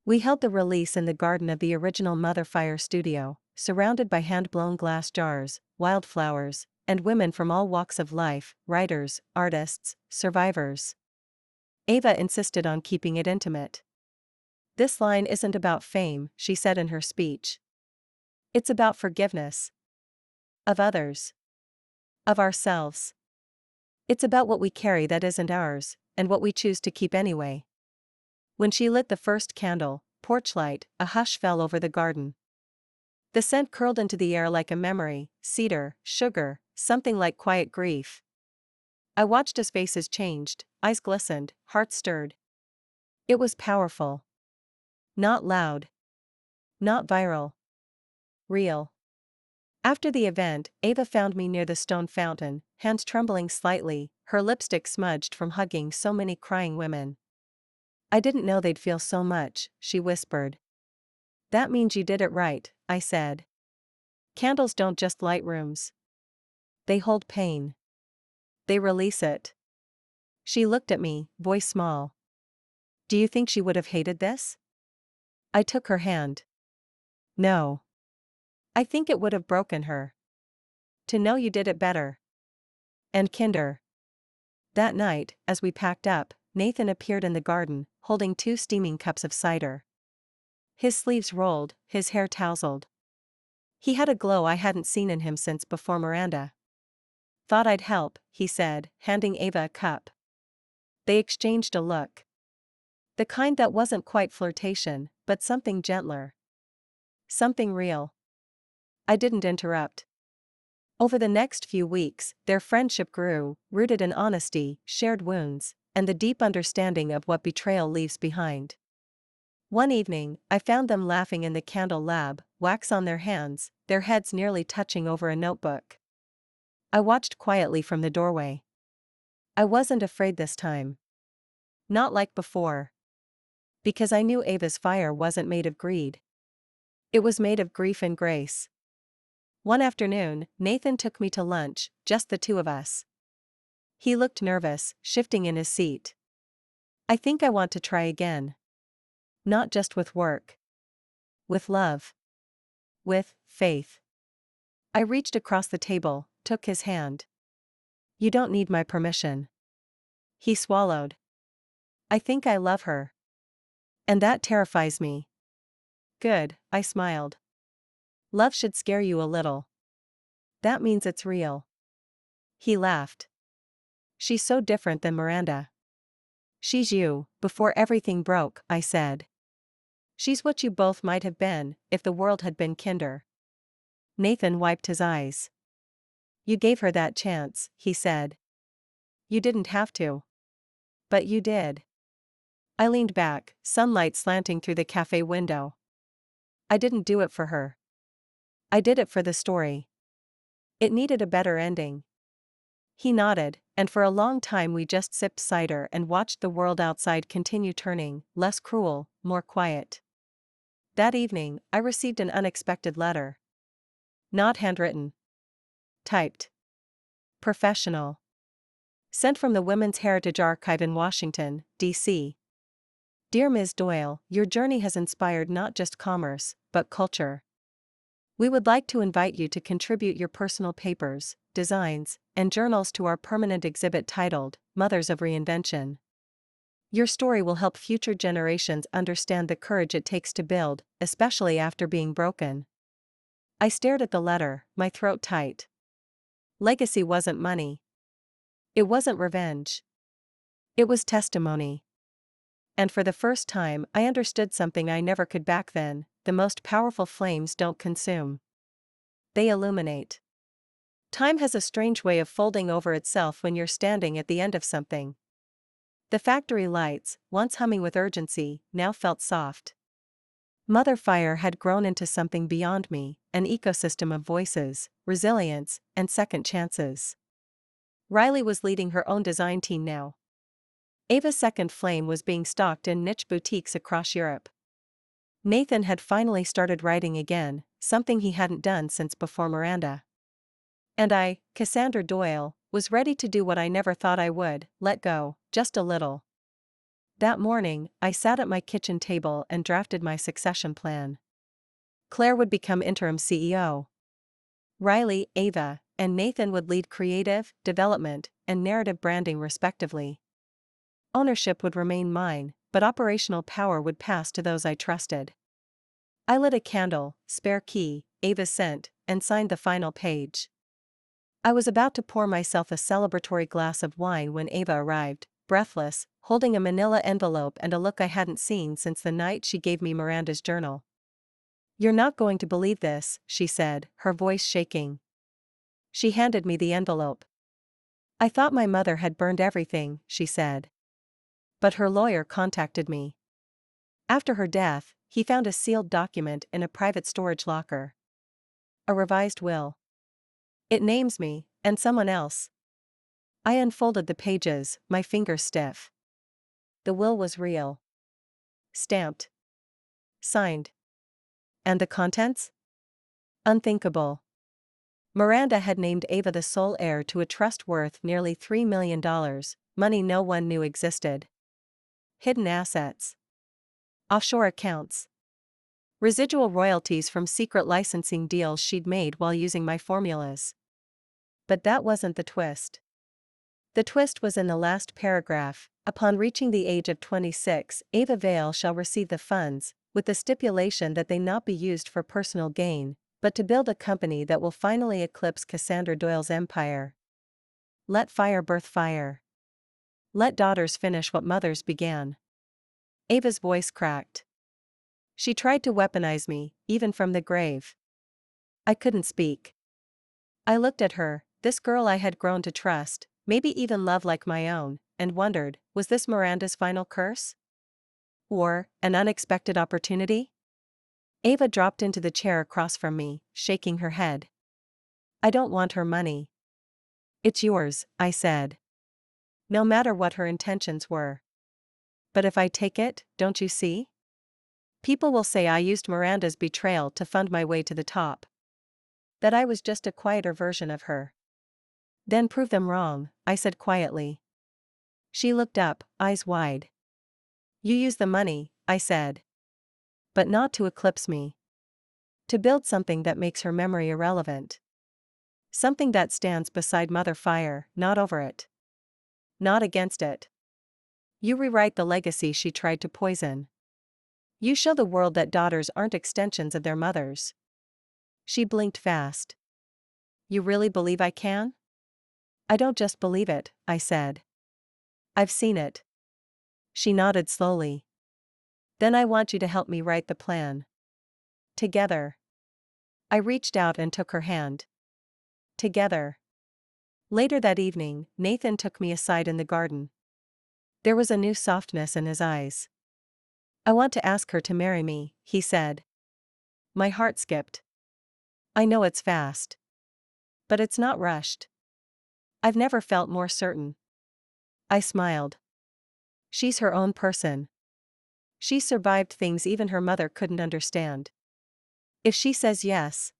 We held the release in the garden of the original Mother Fire studio, surrounded by hand-blown glass jars, wildflowers, and women from all walks of life, writers, artists, survivors. Ava insisted on keeping it intimate. "This line isn't about fame," she said in her speech. "It's about forgiveness. Of others. Of ourselves. It's about what we carry that isn't ours, and what we choose to keep anyway." When she lit the first candle, Porch Light, a hush fell over the garden. The scent curled into the air like a memory, cedar, sugar, something like quiet grief. I watched as faces changed, eyes glistened, hearts stirred. It was powerful. Not loud. Not viral. Real. After the event, Ava found me near the stone fountain, hands trembling slightly, her lipstick smudged from hugging so many crying women. "I didn't know they'd feel so much," she whispered. "That means you did it right," I said. "Candles don't just light rooms. They hold pain. They release it." She looked at me, voice small. "Do you think she would have hated this?" I took her hand. "No. I think it would have broken her. To know you did it better. And kinder." That night, as we packed up, Nathan appeared in the garden, holding 2 steaming cups of cider. His sleeves rolled, his hair tousled. He had a glow I hadn't seen in him since before Miranda. "Thought I'd help," he said, handing Ava a cup. They exchanged a look. The kind that wasn't quite flirtation, but something gentler. Something real. I didn't interrupt. Over the next few weeks, their friendship grew, rooted in honesty, shared wounds, and the deep understanding of what betrayal leaves behind. One evening, I found them laughing in the candle lab, wax on their hands, their heads nearly touching over a notebook. I watched quietly from the doorway. I wasn't afraid this time. Not like before. Because I knew Ava's fire wasn't made of greed. It was made of grief and grace. One afternoon, Nathan took me to lunch, just the two of us. He looked nervous, shifting in his seat. "I think I want to try again. Not just with work. With love. With faith." I reached across the table, took his hand. "You don't need my permission." He swallowed. "I think I love her. And that terrifies me." "Good," I smiled. "Love should scare you a little. That means it's real." He laughed. "She's so different than Miranda." "She's you, before everything broke," I said. "She's what you both might have been, if the world had been kinder." Nathan wiped his eyes. "You gave her that chance," he said. "You didn't have to. But you did." I leaned back, sunlight slanting through the cafe window. "I didn't do it for her. I did it for the story. It needed a better ending." He nodded, and for a long time we just sipped cider and watched the world outside continue turning, less cruel, more quiet. That evening, I received an unexpected letter. Not handwritten. Typed. Professional. Sent from the Women's Heritage Archive in Washington, D.C. "Dear Ms. Doyle, your journey has inspired not just commerce, but culture. We would like to invite you to contribute your personal papers, designs, and journals to our permanent exhibit titled, Mothers of Reinvention. Your story will help future generations understand the courage it takes to build, especially after being broken." I stared at the letter, my throat tight. Legacy wasn't money. It wasn't revenge. It was testimony. And for the first time, I understood something I never could back then: the most powerful flames don't consume. They illuminate. Time has a strange way of folding over itself when you're standing at the end of something. The factory lights, once humming with urgency, now felt soft. Mother Fire had grown into something beyond me, an ecosystem of voices, resilience, and second chances. Riley was leading her own design team now. Ava's second flame was being stocked in niche boutiques across Europe. Nathan had finally started writing again, something he hadn't done since before Miranda. And I, Cassandra Doyle, was ready to do what I never thought I would: let go, just a little. That morning, I sat at my kitchen table and drafted my succession plan. Claire would become interim CEO. Riley, Ava, and Nathan would lead creative, development, and narrative branding respectively. Ownership would remain mine, but operational power would pass to those I trusted. I lit a candle, spare key, Ava's scent, and signed the final page. I was about to pour myself a celebratory glass of wine when Ava arrived, breathless, holding a manila envelope and a look I hadn't seen since the night she gave me Miranda's journal. "You're not going to believe this," she said, her voice shaking. She handed me the envelope. "I thought my mother had burned everything," she said. "But her lawyer contacted me. After her death, he found a sealed document in a private storage locker. A revised will. It names me, and someone else. I unfolded the pages, my fingers stiff. The will was real. Stamped. Signed. And the contents? Unthinkable. Miranda had named Ava the sole heir to a trust worth nearly $3 million, money no one knew existed. Hidden assets. Offshore accounts. Residual royalties from secret licensing deals she'd made while using my formulas. But that wasn't the twist. The twist was in the last paragraph. Upon reaching the age of 26, Ava Vale shall receive the funds, with the stipulation that they not be used for personal gain, but to build a company that will finally eclipse Cassandra Doyle's empire. Let fire birth fire. Let daughters finish what mothers began. Ava's voice cracked. She tried to weaponize me, even from the grave. I couldn't speak. I looked at her, this girl I had grown to trust, maybe even love like my own, and wondered, was this Miranda's final curse? Or, an unexpected opportunity? Ava dropped into the chair across from me, shaking her head. I don't want her money. It's yours, I said. No matter what her intentions were. But if I take it, don't you see? People will say I used Miranda's betrayal to fund my way to the top. That I was just a quieter version of her. Then prove them wrong, I said quietly. She looked up, eyes wide. You use the money, I said. But not to eclipse me. To build something that makes her memory irrelevant. Something that stands beside Mother Fire, not over it. Not against it. You rewrite the legacy she tried to poison. You show the world that daughters aren't extensions of their mothers. She blinked fast. You really believe I can? I don't just believe it, I said. I've seen it. She nodded slowly. Then I want you to help me write the plan. Together. I reached out and took her hand. Together. Later that evening, Nathan took me aside in the garden. There was a new softness in his eyes. I want to ask her to marry me, he said. My heart skipped. I know it's fast. But it's not rushed. I've never felt more certain. I smiled. She's her own person. She survived things even her mother couldn't understand. If she says yes,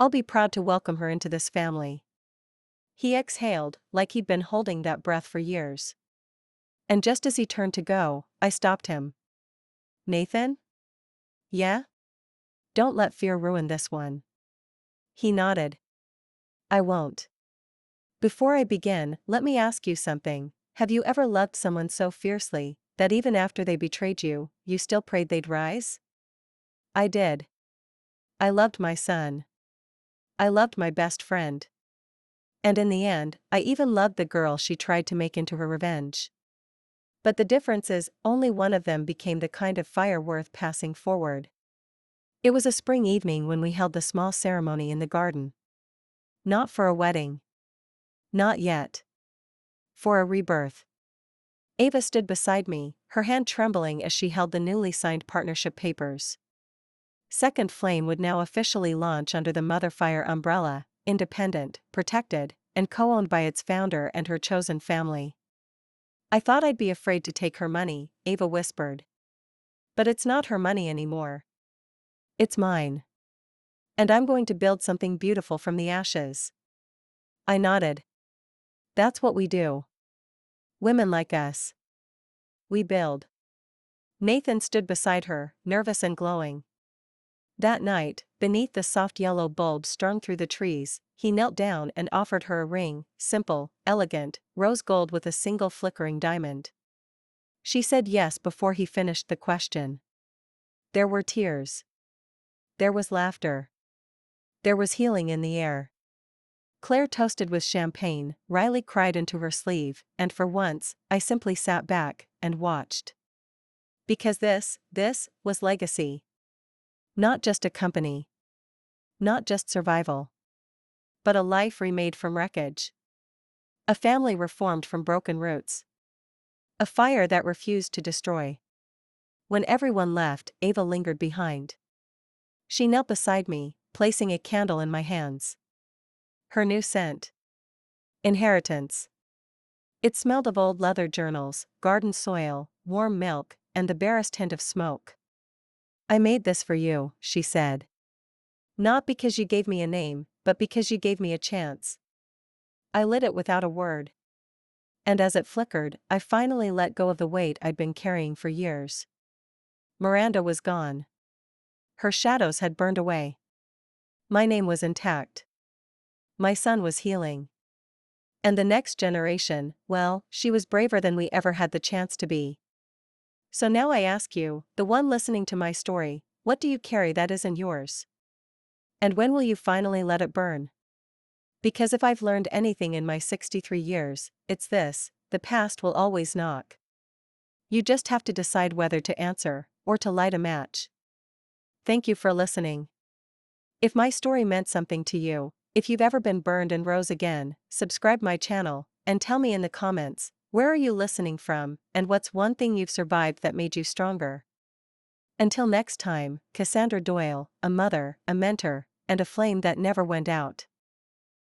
I'll be proud to welcome her into this family. He exhaled, like he'd been holding that breath for years. And just as he turned to go, I stopped him. Nathan? Yeah? Don't let fear ruin this one. He nodded. I won't. Before I begin, let me ask you something. Have you ever loved someone so fiercely, that even after they betrayed you, you still prayed they'd rise? I did. I loved my son. I loved my best friend. And in the end, I even loved the girl she tried to make into her revenge. But the difference is, only one of them became the kind of fire worth passing forward. It was a spring evening when we held the small ceremony in the garden. Not for a wedding. Not yet. For a rebirth. Ava stood beside me, her hand trembling as she held the newly signed partnership papers. Second Flame would now officially launch under the Mother Fire umbrella, independent, protected, and co-owned by its founder and her chosen family. I thought I'd be afraid to take her money, Ava whispered. But it's not her money anymore. It's mine. And I'm going to build something beautiful from the ashes. I nodded. That's what we do. Women like us. We build. Nathan stood beside her, nervous and glowing. That night, beneath the soft yellow bulb strung through the trees, he knelt down and offered her a ring, simple, elegant, rose gold with a single flickering diamond. She said yes before he finished the question. There were tears. There was laughter. There was healing in the air. Claire toasted with champagne, Riley cried into her sleeve, and for once, I simply sat back and watched. Because this was legacy. Not just a company. Not just survival. But a life remade from wreckage. A family reformed from broken roots. A fire that refused to destroy. When everyone left, Ava lingered behind. She knelt beside me, placing a candle in my hands. Her new scent. Inheritance. It smelled of old leather journals, garden soil, warm milk, and the barest hint of smoke. I made this for you, she said. Not because you gave me a name, but because you gave me a chance. I lit it without a word. And as it flickered, I finally let go of the weight I'd been carrying for years. Miranda was gone. Her shadows had burned away. My name was intact. My son was healing. And the next generation, well, she was braver than we ever had the chance to be. So now I ask you, the one listening to my story, what do you carry that isn't yours? And when will you finally let it burn? Because if I've learned anything in my 63 years, it's this: the past will always knock. You just have to decide whether to answer, or to light a match. Thank you for listening. If my story meant something to you, if you've ever been burned and rose again, subscribe my channel, and tell me in the comments, where are you listening from, and what's one thing you've survived that made you stronger? Until next time, Cassandra Doyle, a mother, a mentor, and a flame that never went out.